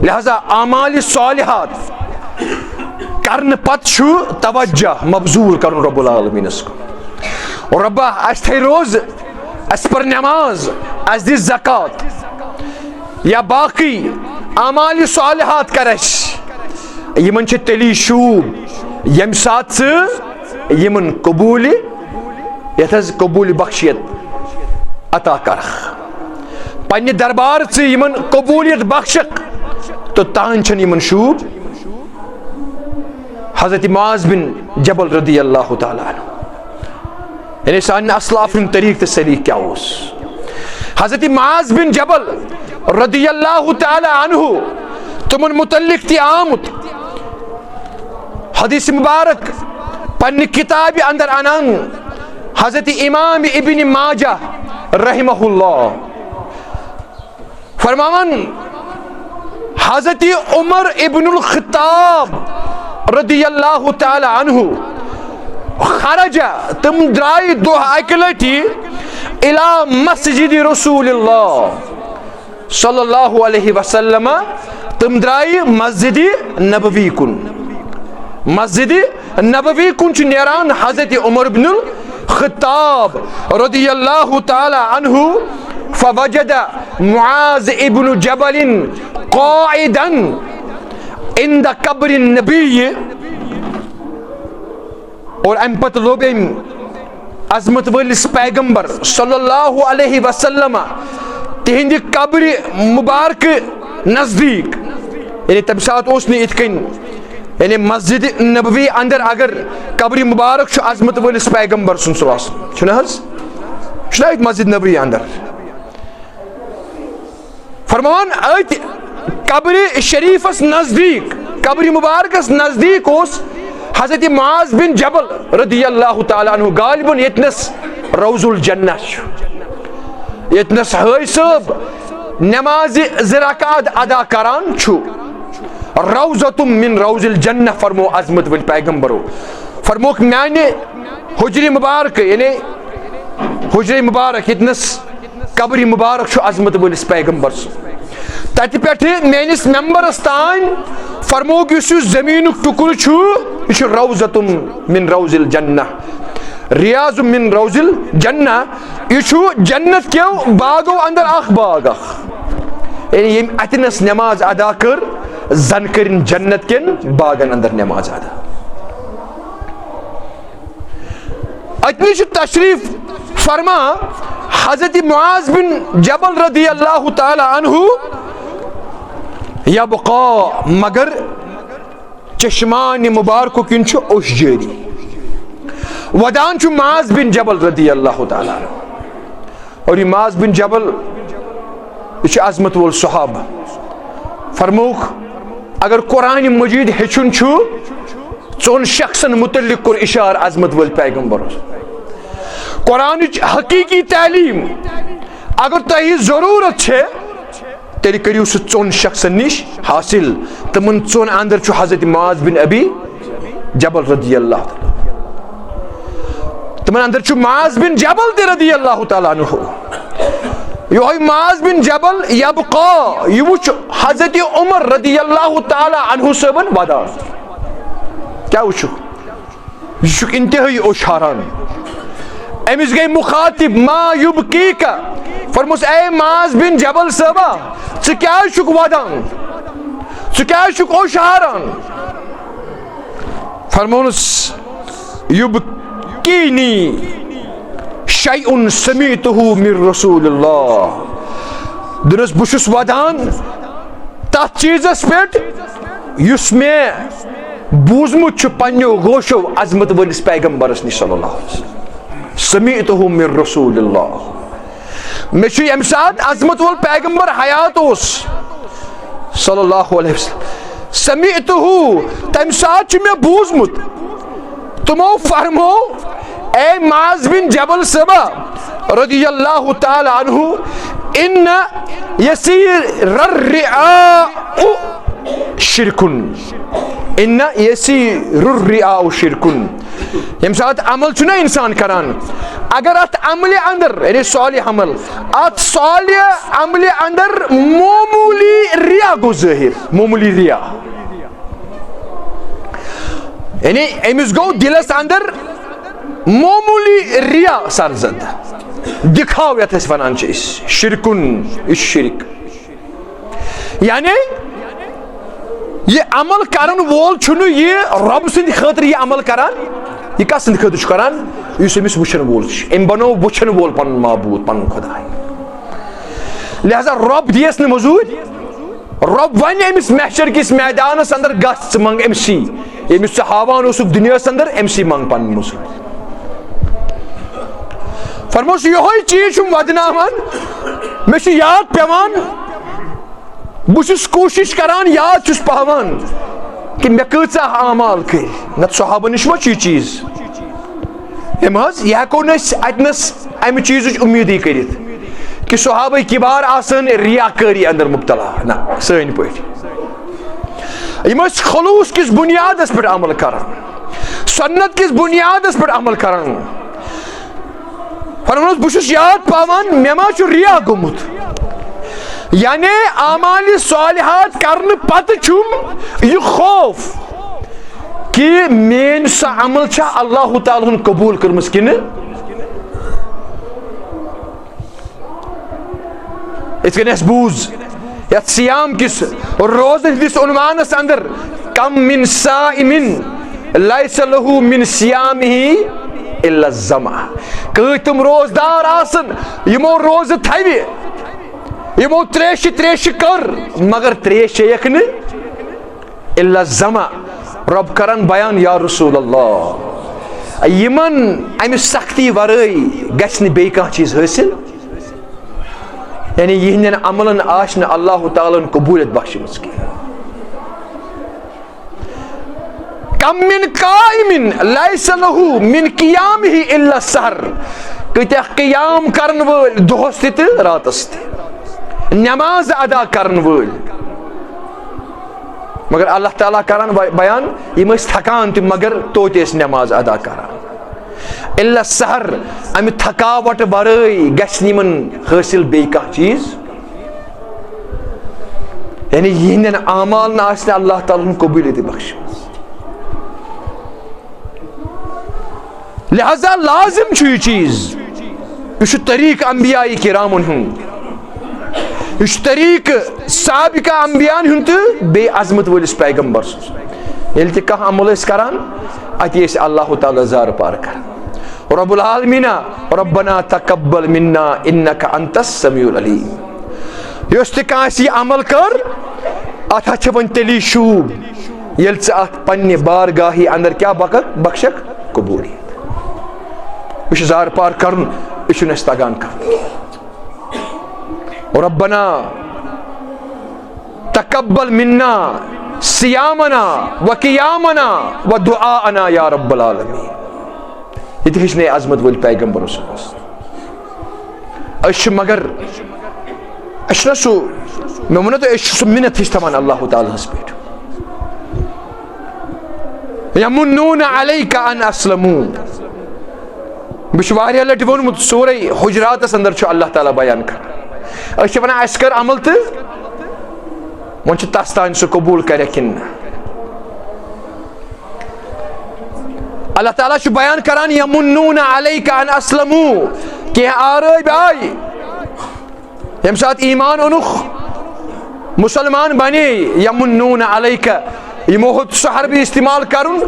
لہذا اعمال صالحات کرنہٕ پتہٕ چھُ توجہ مبذول کرُن رب العالمیٖنس کُن. ربا اَسہِ تھٲے روزٕ، اَسہِ پٔر نٮ۪ماز، اَسہِ دِ زکات یا باقٕے اعمال صالحات کر اَسہِ. یِمن چھِ تیٚلی شوٗب ییٚمہِ ساتہٕ ژٕ یِمن قبوٗلِ یتھ حظ قبوٗلِ بخشیت عطا کرکھ، پننہِ دربار ژٕ یِمن قبوٗلیت بخشکھ تہٕ تہنٛد چھنہٕ یِمن شوٗب. حضرت معاذ بن جبل رضی اللہ تعالیٰ عنہ، یعنی سانہِ اسلافن طریقہٕ تہٕ سلیٖقہٕ کیٛاہ اوس. حضرت معاذ بن جبل رضی اللہ تعالیٰ عنہ تمن متعلق تہِ آمُت حدیث مبارک پننہِ کتابہِ اندر انان حضرت امام ابن ماجہ رحمہ اللہ فرماون حضرت عمر ابن الخطاب رضی اللہ تعالی عنہ خرج، تم درائے دۄہ اکہِ لٹہِ الى مسجد رسول اللہ صلی اللہ علیہ وسلم، تم درائے مسجد نبوی کن. مسجد نبوی کن چھُ نیران حضرت عمر بن الخطاب رضی اللہ تعالی عنہ. فوجد معاذ ابن جبل قاعدا عند قبر النبی، اور امہ پتہ لوب أمۍ عظمت وٲلِس پیغمبر صلی اللہ علیہ وسلم تہندِ قبر مبارک نزدیک. یعنی تمہ سات اوس نہٕ یِتھ کٔنۍ، یعنی مسجد نبوی اندر اگر قبر مبارک چھُ عظمت وٲلِس پیغمبر صلی اللہ علیہ وسلم چھُنہٕ حظ، چھُنہ اَتہِ مسجد نبوی اندر. فرمان أتۍ قبر شریفس نزدیک، قبر مبارکس نزدیک اوس حضرت معاذ بن جبل رضی اللہ تعالیٰ عنہ. غالباً یتنس روض الجنہ چھُ، یتنس حٲج صٲب نماز 2 رکعت ادا کران چھُ. روضۃ من روض الجنہ فرمو عظمت ول پیغمبرو. فرموک میانہِ حجر مبارک، یعنی حجر مبارک یتنس قبر مبارک چھُ عظمت وٲلِس پیغمبر تتہِ پٮ۪ٹھٕ میٲنِس ممبرس تانۍ فرموک یُس یہِ زمیٖنُک ٹُکرٕ چھُ یہِ چھُ روضۃ من روض الجنہ، ریاض من روض الجنہ. یہِ چھُ جنت کیو باغو اندر اکھ باغ اکھ. یعنی ییٚمۍ اتنس نٮ۪ماز ادا کٔر زن کٔرِن جنت کٮ۪ن باغن اندر نٮ۪ماز ادا. اتنی چھُ تشریف فرما حضرت معاذ بن جبل رضی اللہ تعالی عنہ یبقا، مگر چشمان مبارک کن چھُ اوٚش جٲری. ودان چھُ معاذ بن جبل رضی اللہ تعالی عنہ. اور یہ معاذ بن جبل یہ چھُ عظمت وول صحابہ. فرموک اگر قرآن مجید ہیٚچھُن چھُ 4 شخصن متعلق کوٚر اشار عظمت وٲلۍ پیغمبرس. قرآنٕچ حقیقی تعلیٖم اگر تۄہہِ ضروٗرت چھےٚ تیٚلہِ کٔرِو سُہ 4 شخصن نِش حٲصِل. تِمن 4 اندر چھُ حضرت معاذ بن ابی جبل رضی اللہ تعالیٰ، تِمن اندر چھُ معاذ بن جبل تہِ رضی اللہ تعالیٰ عنہ. یہوے معاذ بن جبل یبقا یہ وٕچھ حضرت عمر رضی اللہ تعالیٰ عنہ صٲبن ودان. کیٛاہ وٕچھُکھ؟ یہِ چھُکھ انتہٲئی اوٚش ہاران. أمِس گٔے مُخاطب ما یُبکیٖکا، فرموس اے معاذ بن جبل صٲبا ژٕ کیٛازِ چھُکھ ودان، ژٕ کیٛازِ چھُکھ اوٚش ہاران؟ فرمونس یُبکینی شیء سمیعتہ من رسول اللہ. دُنس بہٕ چھُس ودان تتھ چیٖزس پٮ۪ٹھ یُس مےٚ بوٗزمُت چھُ پننیو گوشو عظمت وٲلِس پیغمبرس نِش صلی اللہ علیہ وسلم. سمیعتہ من رسول اللہ. میں چھُ ییٚمہِ ساتہٕ عظمت وول پیغمبر حیات اوس صلی اللہ علیہ وسلم سمعتہُ تمہِ ساتہٕ چھُ مےٚ بوٗزمُت تِمو فرمو اے معاذ بن جبل صبا رضی اللہ تعالی عنہ ان یسیر الرعاء شرکن ان یسیر الرعاء شرکن ییٚمہِ ساتہٕ عمل چھُنہ انسان کران اگر اتھ عملہِ اندر یعنی صالح عمل اتھ صالح عملہِ اندر معمولی ریا گوٚو ظٲہر معمولی ریا یعنی أمِس گوٚو دِلس اندر معمولی ریا سرزد دکھاو یتھ أسۍ ونان چھِ أسۍ شرکن یہِ شرک یعنی یہ عمل کرن وول چھُنہٕ یہِ رۄب سٕنٛدِ خٲطرٕ یہِ عمل کران یہ کس سٕنٛدِ خٲطرٕ چھُ کران یُس أمِس وٕچھن وول چھُ أمۍ بنوو وٕچھن وول پنُن معبوٗد پنُن خۄداے لہذا رۄب دِیس نہٕ مٔزوٗرۍ رۄب ونہِ أمِس محشر کِس میدانس اندر گژھ ژٕ منٛگ أمسٕے ییٚمِس ژٕ ہاوان اوسُکھ دُنیاہس اندر أمسٕے منٛگ پنٕنۍ مٔزوٗرۍ فرموس یِہوے چیٖز چھُم ودناوان مےٚ چھُ یاد پیٚوان بہٕ چھُس کوٗشش کران یاد چھُس پاوان کہ مےٚ کۭژاہ اعمال کٔرۍ نتہٕ صحابن نِش ما چھُ یہِ چیٖز أمۍ حظ یہِ ہٮ۪کو نہٕ أسۍ اتنس امہِ چیٖزٕچ اُمیٖدٕے کٔرِتھ کہ صحابے کِبار آسن ریاکٲری اندر مبتلا نہ سٲنۍ پٲٹھۍ یِم ٲسۍ خلوٗص کِس بُنیادس پٮ۪ٹھ عمل کران سنت کِس بُنیادس پٮ۪ٹھ عمل کران فرموس بہٕ چھُس یاد پاوان مےٚ ما چھُ ریا گوٚمُت یعنی اعمالِ صالحات کرنہٕ پتہٕ چھُم یہِ خوف کہ میٲنۍ سۄ عمل چھا اللہ تعالیٰ ہن قبوٗل کٔرمٕژ کِنہٕ یِتھ کٔنۍ اَسہِ بوٗز یتھ سیام کِس روزن ہٕنٛدِس عنوانس اندر کم من صائمن لیس لہُ من صیامہ الا الظمأ کۭتۍ تِم روزدار آسن یِمو روزٕ تھوِ یِمو تریشہِ کٔر مگر تریش چیٚیکھ نہٕ الا الظمأ رب کرن بیان یا رسول اللہ یِمن امہِ سختی ورٲے گژھِ نہٕ بیٚیہِ کانٛہہ چیٖز حٲصِل یعنی یِہنٛدٮ۪ن عملن آسہِ نہٕ اللہ تعالیٰ ہن قبوٗلیت بخشمٕژ کینٛہہ کم من قائمن لیس لہُ من قیامہ الا السحر کۭتیاہ قیام کرن وٲلۍ دۄہس تہِ تہٕ راتس تہِ نٮ۪ماز ادا کرن وٲلۍ مگر اللہ تعالیٰ کران بیان یِم ٲسۍ تھکان تہِ مگر توتہِ ٲسۍ نٮ۪ماز ادا کران الا السحر امہِ تھکاوٹ ورٲے گژھِ نہٕ یِمن حٲصِل بیٚیہِ کانٛہہ چیٖز یعنی یِہنٛدٮ۪ن اعمالن آسہِ نہٕ اللہ تعالیٰ ہن قبوٗلیت بخشمٕژ لہذا لازم چھُ یہِ چیٖز یہِ چھُ طریٖقہٕ انبیاء کرامن ہُنٛد یہِ چھُ طریٖقہٕ سابقہ انبیاءن ہُنٛد تہٕ بیٚیہِ عظمت وٲلِس پیغمبر سُنٛد ییٚلہِ تہِ کانٛہہ عمل ٲسۍ کران اتی ٲسۍ اللہ تعالیٰ زارٕ پار کران رب العالمیٖنہ ربنا تقبل منا انک انت السمیع العلیم یۄس تہِ کانٛہہ اَسہِ یہِ عمل کٔر اتھ ہا چھِ وۄنۍ تیٚلی شوٗب ییٚلہِ ژٕ اتھ پننہِ بارگاہی اندر کیاہ بخشکھ قبوٗلیت یہِ چھُ زارٕ پار کرُن یہِ چھُنہٕ اَسہِ تگان کرُن ربنا تقبل منا صیامنا و قیامنا و دعاءنا یا رب العالمین یہ تہِ ہیٚچھنٲے عظمت وٲلۍ پیغمبر صٲبس أسۍ چھِ مگر أسۍ چھُنہ سُہ مےٚ ووٚنو تۄہہِ أسۍ چھِ سُہ مِنت ہِش تھاوان اللہ تعالیٰ ہس پٮ۪ٹھ یمنون علیک ان اسلموا مےٚ چھُ واریاہ لٹہِ ووٚنمُت سورے حجراتس اندر چھُ اللہ تعالیٰ بیان کران أسۍ چھِ ونان اَسہِ کٔر عمل تہٕ وۄنۍ چھُ تس تانۍ سُہ قبوٗل کرِ کِنہٕ نہ اللہ تعالیٰ چھُ بیان کران یمنون علیک ان اسلموا کینٛہہ آرٲبۍ آیہِ ییٚمہِ ساتہٕ ایمان اوٚنُکھ مسلمان بنے یمنون علیک یِمو ہیوٚت سُہ حربہِ استعمال کرُن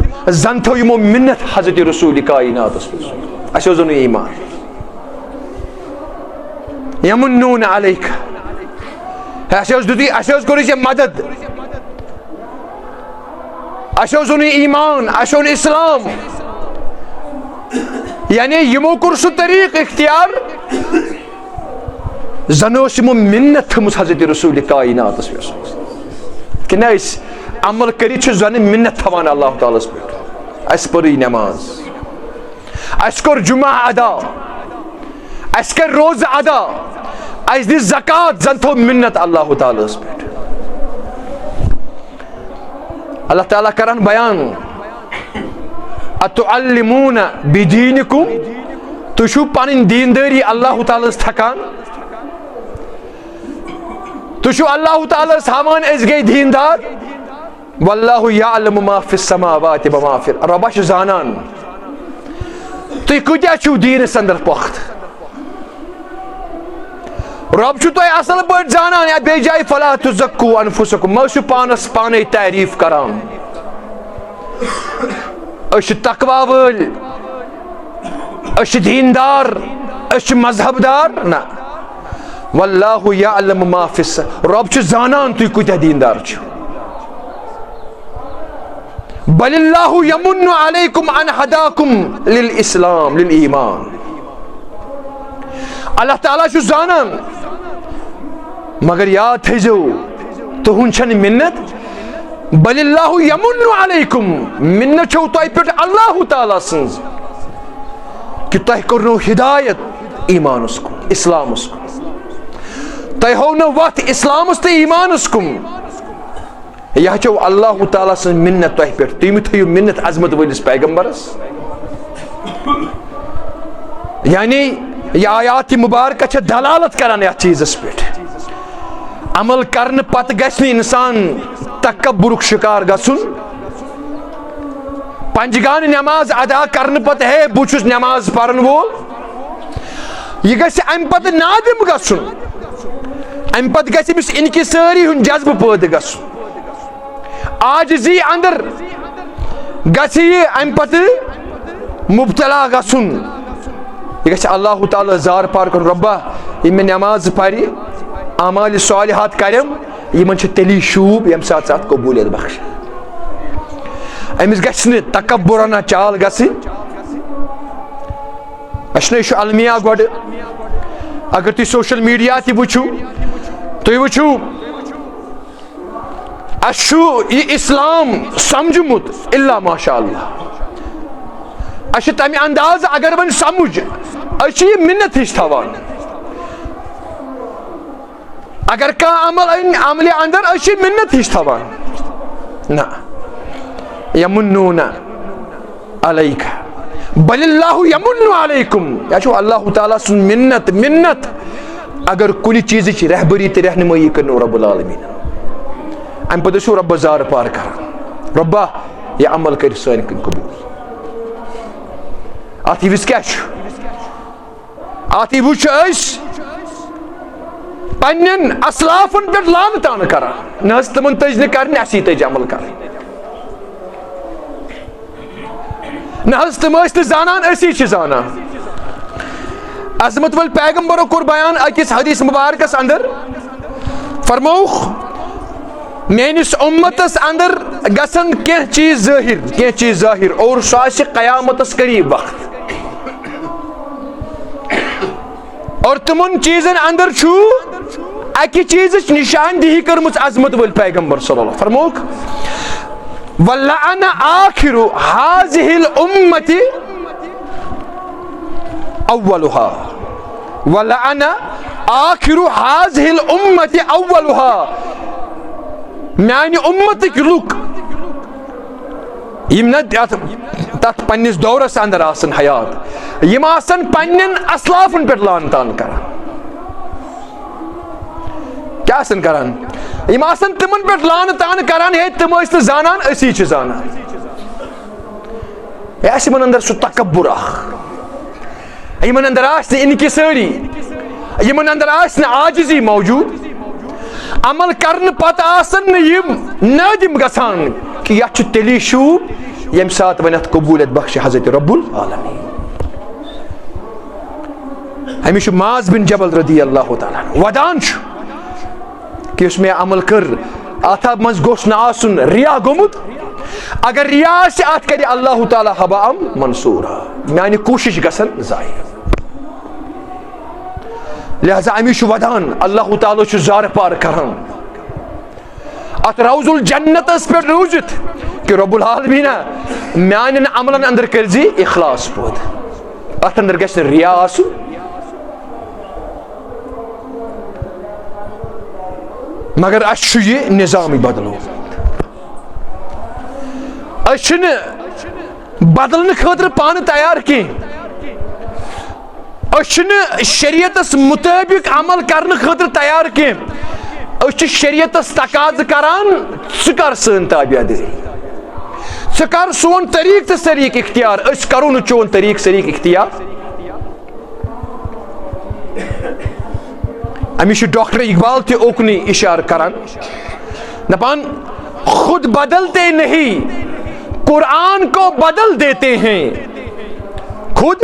زن تھٲو یِمو مِنت حضرت رسول کائناتس منٛز اَسہِ اوس اوٚنُن ایمان یمنون علیک اَسہِ اوس کوٚرُے ژےٚ مدد اَسہِ اوس اوٚنُے ایمان اَسہِ اوٚن اسلام یعنی یِمو کوٚر سُہ طریٖقہٕ اختیار زنوش یمو منت تھمس حضرت رسول کائنات کہ نہ عمل کرت زن منت تھوان اللہ تعالیٰ پہ اس پری نماز اس کور جمعہ ادا اس کر روز ادا اس دی زکات زن تھو منت اللہ تعالیٰ پہ اللہ تعالیٰ کران بیان اتعلمون بدینکم تو چھو پنن دینداری اللہ تعالیٰ تھکان تو چھو اللہ تعالیٰ ہاوان اس گئی دیندار واللہ یعلم ما فی السماوات وما فی ربا چھ زانان تو کتیا چھو دینس اندر پخت رب چھو تو اصل پٲٹھۍ زانان یا بیٚیہِ جایہِ فلا تزکو انفسکم ما چھو پانس پانے تعریف کران أسۍ چھِ تقوا وٲلۍ أسۍ چھِ دیندار أسۍ چھِ مذہب دار نہ واللہ یعلم ما فی رب چھُ زانان تُہۍ کۭتیاہ دیندار چھِو بل اللہ یمن علیکم ان ہداکم للاسلام للایمان اللہ تعالیٰ چھُ زانان مگر یاد تھٲیزیو تُہُنٛد چھنہٕ منت بل اللہ یمن علیکم منت چھو تۄہہِ پٮ۪ٹھ اللہ تعالیٰ سٕنٛز کہ تۄہہِ کوٚرنو ہدایت ایمانس کُن اسلامس کُن تۄہہِ ہوو وتھ اسلامس تہٕ ایمانس کُن یہ چھو اللہ تعالیٰ سن منت تۄہہِ پٮ۪ٹھ تُہۍ مہٕ تھٲیِو منت عظمت وٲلِس پیغمبرس یعنی یہ آیات مبارکہ چھِ دلالت کران یتھ چیزس پٮ۪ٹھ عمل کرنہٕ پتہٕ گژھِ نہٕ انسان تکبرُک شکار گژھُن پنجگانہ نماز ادا کرنہٕ پتہٕ ہے بہٕ چھُس نماز پرن وول یہ گژھِ امہِ پتہٕ نادم گژھُن امہِ پتہٕ گژھِ أمِس انکسٲری ہُنٛد جذبہٕ پٲدٕ گژھُن آجزی اندر گژھِ یہِ امہِ پتہٕ مبتلا گژھُن یہ گژھِ اللہ تعالیٰ زار پار کرُن رۄبا یِم مےٚ نماز پرِ اعمال صالحات کرم یمن چھِ تیلی شوٗب ییٚمہِ ساتہٕ ژٕ اتھ قبوٗلیت بخش أمِس گژھِ نہٕ تکبرانہ چال گژھٕنۍ اَسہِ چھُنہ یہِ چھُ المیہ گۄڈٕ اگر تُہۍ سوشل میڈیا تہِ وٕچھِو تُہۍ وٕچھِو اَسہِ چھُ یہِ اسلام سمجھمُت الا ماشاء اللہ اَسہِ چھُ تمہِ اندازٕ اگر وۄنۍ سمجھ أسۍ چھِ یہِ منت ہِش تھاوان اگر کانٛہہ عمل أنۍ عملہِ اندر أسۍ چھِ منت ہِش تھاوان نہ یمنون علیک بل اللہ یمن علیکم یہ چھو اللہ تعالیٰ سن منت منت اگر کُنہِ چیٖزٕچ رہبری تہٕ رہنمٲیی کرنو رب العالمین امہِ پتہٕ ٲسِو رۄبس زارٕ پار کران رۄبا یہِ عمل کٔرِ سٲنۍ کِنۍ قبوٗل اتھ وِزِ کیٛاہ چھُ اتھ وِزِ چھِ أسۍ پننٮ۪ن اسلافن پٮ۪ٹھ لانتانہٕ کران نہ حظ تِمن تٔج نہٕ کرنہِ اسی تٔج عمل کرٕنۍ نہ حظ تِم ٲسۍ نہٕ زانان أسی چھِ زانان عظمت ول پیغمبرو کوٚر بیان أکِس حدیث مبارکس اندر فرمووُکھ میٲنِس اُمتس اندر گژھن کینٛہہ چیٖز ظٲہِر اور سُہ آسہِ قیامتس قریٖب وقت اور تِمن چیٖزن اندر چھُ اکہِ چیٖزٕچ نشاندہی کٔرمٕژ عظمت وٲلۍ پیغمبر صلی اللہ فرمووُکھ وَلَعَنَ آخِرُ هَذِهِ الْأُمَّةِ أَوَّلُهَا وَلَعَنَ آخِرُ هَذِهِ الْأُمَّةِ أَوَّلُهَا میانہِ اُمتٕکۍ لُکھ یِم نہ تتھ پننِس دورس اندر آسن حیات یِم آسن پننٮ۪ن اسلافن پٮ۪ٹھ لان تان کران کیٛاہ آسن کران یِم آسن تِمن پٮ۪ٹھ لانہٕ تانہٕ کران ہے تِم ٲسۍ نہٕ زانان أسی چھِ زانان ہے آسہِ یِمن اندر سُہ تکبر اکھ یِمن اندر آسہِ نہٕ انکسٲری یِمن اندر آسہِ نہٕ عاجزی موجوٗد عمل کرنہٕ پتہٕ آسن نہٕ یِم نٲدِم گژھان کہ یتھ چھُ تیلی شوٗب ییٚمہِ ساتہٕ وۄنۍ اتھ قبوٗلیت بخشِ حضرت رب العالمین أمِس چھُ معاذ بن جبل رضی اللہ تعالیٰ ودان چھُ کہ یُس مےٚ عمل کٔر اتھ منٛز گوٚژھ نہٕ آسُن ریا گوٚمُت اگر ریا آسہِ اتھ کرِ اللہ تعالیٰ حباء منصورا میانہِ کوٗشش گژھن ضایع لہذا امیش ودان اللہ تعالیٰ چھ زار پار کران ات روز الجنت اس پر روزت کہ رب العالمین میان عملن اندر کرزی اخلاص پود ات اندر گژھِ نہٕ ریا آسُن مگر اس چھُ یہ نظامی بدلو اس چھنہٕ بدلنہٕ خٲطرٕ پانہٕ تیار کینٛہہ اس چھنہٕ شریعتس مطٲبق عمل کرنہٕ خٲطرٕ تیار کینٛہہ اس چھِ شریعتس تقاضہٕ کران ژٕ کر سٲنۍ تابعدٲری ژٕ کر سون طریق تہٕ سریٖق اختیار أسۍ کرو نہٕ چون طریق سریٖق اختیار امیش ڈاکٹر اقبال تہِ اوکنٕے اشارٕ کران دپان خود بدلتے نہیں قرآن کو بدل دیتے ہیں خود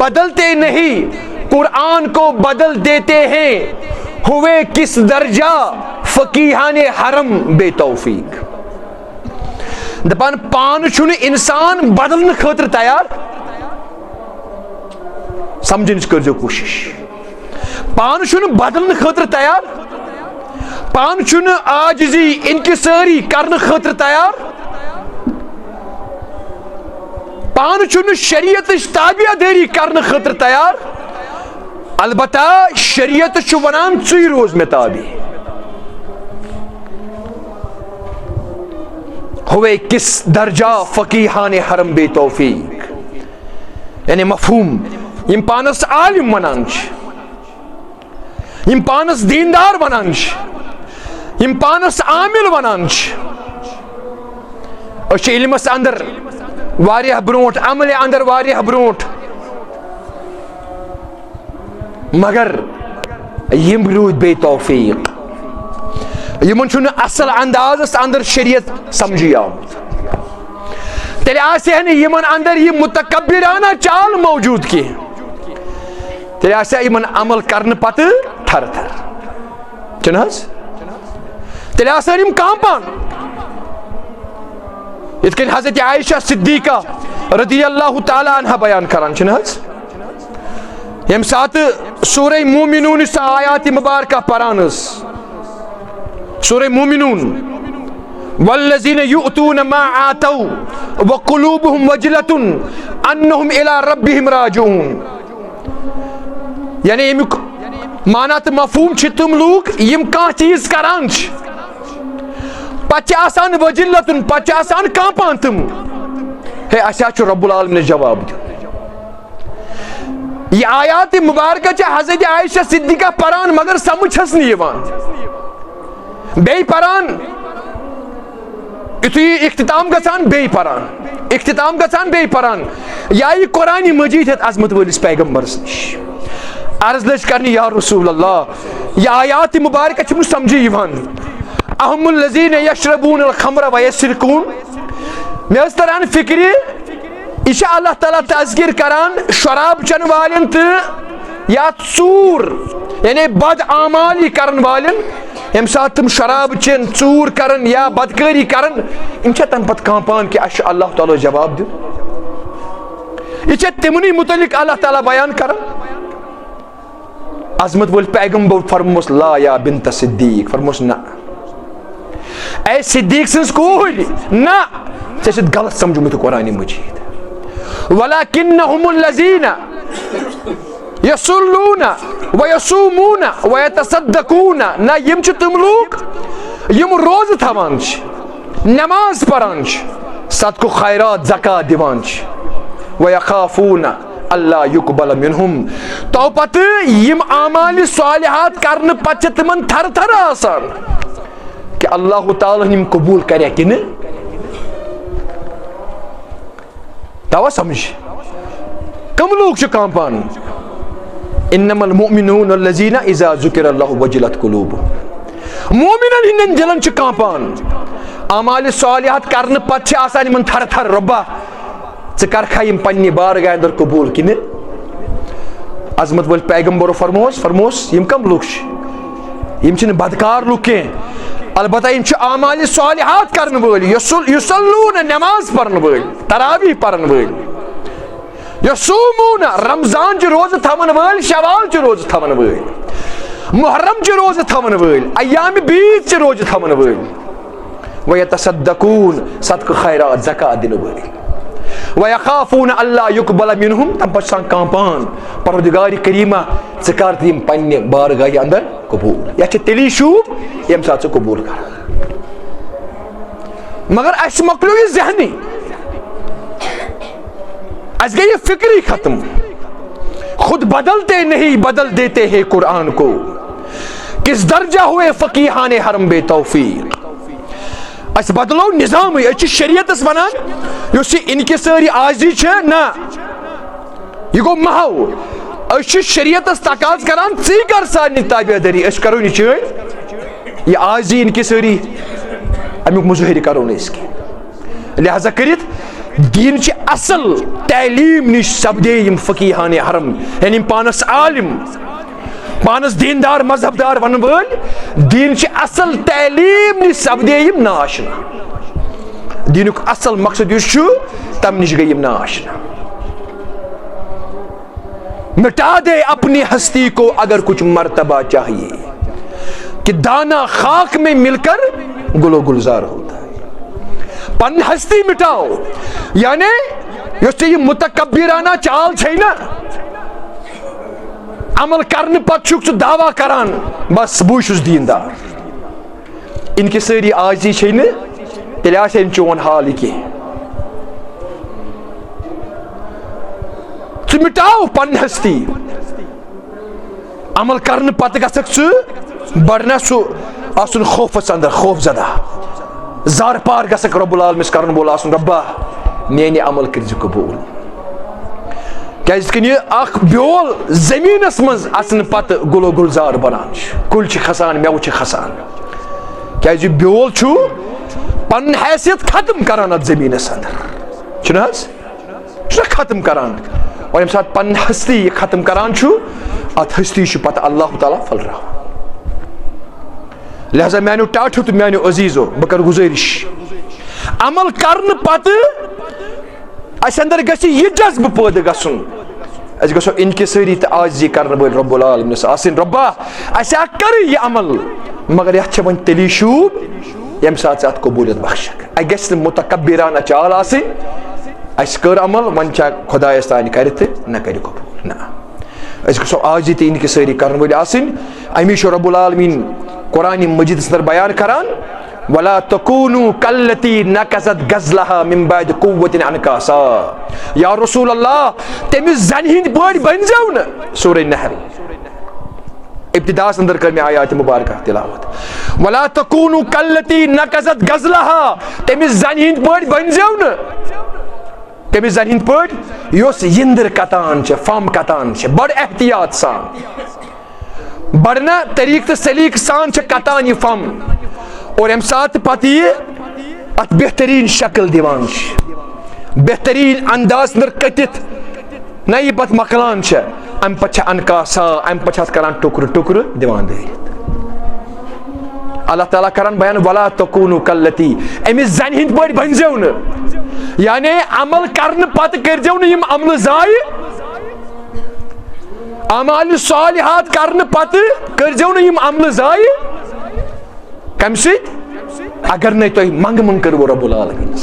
بدلتے نہیں قرآن کو بدل دیتے ہیں ہوئے کس درجہ فقیحان حرم بے توفیق دپان پان چھُنہٕ انسان بدلنہٕ خٲطرٕ تیار سمجھنٕچ کٔرزیو کوٗشش پان چھُنہٕ بدلنہٕ خٲطرٕ تیار پان چھُنہٕ عاجزی انکساری کرنہٕ خٲطرٕ تیار پان چھُنہٕ شریعتٕچ تابعدٲری کرنہٕ خٲطرٕ تیار البتہ شریعت چھُ ونان ژٕے روز مےٚ تابع ہوئے کس درجہ فقیحان حرم بے توفیق یعنی مفہوم یم پانس عالم ونان یم پانس دیندار ونان یم پانس عامل ونان أسۍ چھِ علمس اندر واریاہ برونٹ عملہِ اندر واریاہ برونٹ مگر یم روٗدۍ بے توفیق یمن چھُنہٕ اصل اندازس اندر شریعت سمجھی آمُت تیٚلہِ آسہِ ہا نہٕ یمن اندر یہ متکبرانہ چال موجود کینٛہہ تیٚلہِ آسہِ ہا یمن عمل کرنہٕ پتہٕ تھر تھر چھُنہٕ حظ تیٚلہِ آسہٕ ہن یم کامپان یِتھ کٔنۍ حضرت عائشہ صدیقہ رضی اللہ تعالیٰ عنہ بیان کران چھِنہٕ حظ ییٚمہِ ساتہٕ سورہ مومنون سۄ آیات مبارکہ پران ٲس سورہ مومنون والذین یؤتون ما آتوا وقلوبهم وجلة انہم الی ربہم راجعون یعنی امیُک معنی تہٕ مفہوم چھِ تِم لوٗکھ یِم کانٛہہ چیٖز کران چھِ پتہٕ چھِ آسان وجلتن پتہٕ چھِ آسان کانپان تِم ہے اَسہِ حظ چھُ رب العالمینس جواب دیُن یہ آیات مبارکہ چھِ حضرت عائشہ صدیقہ پران مگر سمجھ چھس نہٕ یِوان بیٚیہِ پران یُتھُے اختتام گژھان بیٚیہِ پران اختتام گژھان بیٚیہِ پران یا یہِ قرآنِ مجیٖد ہٮ۪تھ عظمت وٲلِس پیغمبرس نِش عرض لٔج کرنہِ یا رسول اللہ یہ آیات مبارکہ چھُم نہٕ سمجھی یِوان اہم الذین یشربون الخمر ویسرقون مےٚ ٲس تران فکرِ یہ چھُ اللہ تعالیٰ تذکر کران شراب چٮ۪ن والٮ۪ن تہٕ یا ژوٗر یعنی بد اعمالی کرن والٮ۪ن ییٚمہِ ساتہٕ تِم شراب چٮ۪ن ژوٗر کرن یا بدکٲری کرن یِم چھا تمہِ پتہٕ کانپان کہ اَسہِ چھُ اللہ تعالیٰ جواب دیُن یہ چھا تِمنٕے متعلق اللہ تعالیٰ بیان کران عظمت وٲلۍ پیغمبر فرموس لا یا بنت صدیق فرموس نہ اے صدیق سٕنٛز کوٗر نہ ژےٚ چھُتھ غلط سمجھمُت قرآنِ مجیٖد ولکنہم الذین یصلون ویصومون ویتصدقون نہ یم چھِ تِم لوٗکھ یم روزٕ تھاوان چھِ نماز پران چھِ صدقہٕ خیرات زکات دِوان چھِ ویخافون اللہ یقبل منہم تو پتہٕ یم اعمالِ صالحات کرنہٕ پتہٕ چھِ تِمن تھر تھر آسان کہ اللہ تعالیٰ یم قبول کرے کنہٕ توا سمجھ کم لوگ چھِ کانپان انما المؤمنون الذین اذا ذکر اللہ وجلت قلوبهم مومنن ہندین دلن چھِ کانپان اعمال صالحات کرنہٕ پتہٕ چھِ آسان یمن تھر تھر رۄبا ژٕ کرکھا یم پننہِ بارگاہ اندر قبول کنہٕ عظمت وٲلۍ پیغمبرو فرموس یم کم لوگ چھِ یم چھِنہٕ بدکار لوگ کینٛہہ البتہ یم چھِ اعمال صالحات کرن وٲلۍ یصلون نماز پرن وٲلۍ تراویح پرن وٲلۍ یصومون رمضان چہِ روزٕ تھاون وٲلۍ شوال چہِ روزٕ تھاون وٲلۍ محرم چہ روزہ تھاون وٲلۍ ایام بیٖد چہ روزہ تھاون وٲلۍ وَيَتَصَدَّقُونَ صدقہ خیرات زکات دِنہٕ وٲلۍ وَيَخَافُونَ أَلَّا يُقْبَلَ مِنْهُمْ تَمہِ پتہٕ چھُ آسان کانٛپان پروردگارِ کریٖمہ ژٕ کر تہٕ یِم پننہِ بارگاہہِ اندر قبوٗل یتھ چھِ تیٚلی شوٗب ییٚمہِ ساتہٕ ژٕ قبوٗل کرکھ مگر اسہِ مۄکلیو یہِ ذہنی اسہِ گٔے یہ فکری ختم خود بدلتے نہیں بدل دیتے ہیں قرآن کو کس درجہ ہوئے فقیحان حرم بے توفیق اس بدلو نظام اس شریعت ونان اس انکساری آزی چھ نا یہ گو محو اس شریعت تقاض کران ژی کر سارنی تابعداری اس کرو نی چھ یہ آزی انکساری امیک مظاہر کرو اس کی لہذا کرت دین چھ اصل تعلیم نش سپدے یم فقیحان حرم یعنی پانس عالم پانس دیندار مذہب دار ون وول دین چھ اصل تعلیم نش سپدے یم ناشنا دینک اصل مقصد یس چھ تم نش گئی یم ناشنا مٹا دے اپنی ہستی کو اگر کچھ مرتبہ چاہیے کہ دانا خاک میں مل کر گل و گلزار ہوتا ہے پن ہستی مٹاؤ یعنی یس یہ متکبرانہ چال چھ نا عمل کرنے پتہ چھک ژٕ دعویٰ کران بس بہٕ چھُس دیندار انکساری آزی چھ نہٕ تیٚلہِ آسہِ نہٕ چون حال یہِ کینٛہہ ژٕ مٹاو پن ہستی عمل کرنے پتہ گژھکھ ژٕ بڑنا سُہ آسُن خوفس اندر خوف زدہ زار پار گژھکھ رب العالمینس کرن وول آسُن ربا میانہِ عمل کٔرزِ قبوٗل کیازِ کہِ یہ اکھ بیول زمینس منٛز اژنہٕ پتہٕ گل و گلزار بنان کُلۍ چھِ کھسان میوٕ چھِ کھسان کیازِ یہِ بیول چھُ پنٕنۍ حیثیت ختم کران اتھ زمینس اندر چھُنہ حظ چھُنہ ختم کران اور ییٚمہِ ساتہٕ پنٕنۍ ہستی یہِ ختم کران چھُ اتھ ہستی چھُ پتہٕ اللہ تعالیٰ پھٔلراوان لہذا میانیو ٹاٹھیو تو میانیو عزیزو بہ کر گزارش عمل کرنے پتہ اس اندر گژھِ یہ جذبہ پٲدٕ گژھُن اس گژھو انکساری تہ عاجزی کرنے وٲلۍ رب العالمینس آسٕنۍ ربا اسہِ آ کر یہ عمل مگر یتھ چھِ وۄنۍ تیٚلی شوٗب ییٚمہِ ساتہٕ ژٕ اتھ قبوٗلیت بخشکھ اسہِ گژھِ نہٕ متکبرانہ چال آسٕنۍ اسہِ کٔر عمل وۄنۍ چھا خۄدایس تانۍ کرِ تہٕ نہ کرِ قبوٗل نہ أسۍ گژھو عاجزی تہٕ انکساری کرن وٲلۍ آسٕنۍ امی چھُ رب العالمین قرآن مجیدس اندر بیان کران ولا تکونوا کاللتی نقضت غزلها من بعد قوة انکاسا یا رسول اللہ تمس زنہِ ہٕنٛدۍ پٲٹھۍ بنزیو نہٕ سورہ نحل ابتداس اندر کر میں آیات مبارکہ تلاوت ولا تکونوا کاللتی نقضت غزلها تمس زنہِ ہٕنٛدۍ پٲٹھۍ بنزیو نہٕ تمس زنہِ ہٕنٛدۍ پٲٹھۍ یۄس یندر کتان چھِ فم کتان چھِ بڑ احتیاط سان بڑنا طریق تو سلیق سان چھ کتان یہ فم اور ام سات پتہ یہ ات بہترین شکل دیوان بہترین انداز اندر کتت نہ یہ پتہ مکلان ام پتہ انکاسا ام پتہ کران ٹکر ٹکر دیوان دٲرِتھ اللہ تعالیٰ کران بیان ولا تکونوا کاللتی امس زنہِ ہٕنٛدۍ پٲٹھۍ بنزیو نہٕ یعنی عمل کرنے پتہ کرزیو نہٕ یم عملہٕ ضایع اعمال صالحات کرنے پتہ کرزیو نہٕ یم عملہٕ ضایع کمہِ سۭتۍ اگر نَے تۄہہِ منٛگہٕ منٛگ کٔرِو رب العالمینس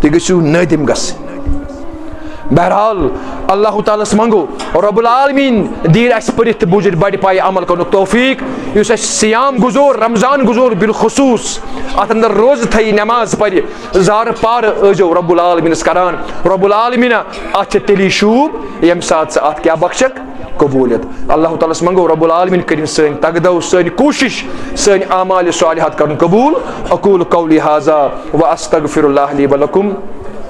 تُہۍ گٔژھِو نٲدِم گژھٕنۍ بہرحال اللہ تعالیٰ منگو رب العالمین دین اس پرت تہ بوجھت بڑِ پایہِ عمل کرنُک توفیق یُس اسہِ سیام گزور رمضان گزور بالخصوص اتھ اندر روزٕ تھایہِ نماز پرِ زارٕ پارٕ ٲسۍزیو رب العالمینس کران رب العالمینا اتھ چھِ تیٚلی شوٗب ییٚمہِ ساتہٕ ژٕ اتھ کیاہ بخشکھ قبولیت اللہ تعالیٰ منگو رب العالمین کٔرِنۍ سٲنۍ تگدو سٲنۍ کوٗشش سٲنۍ اعمال صالحات کرُن قبوٗل اقول قولی ھذا واستغفر اللہ لی ولکم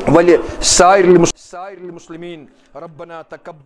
ولسائر المسلمین ربنا تقبل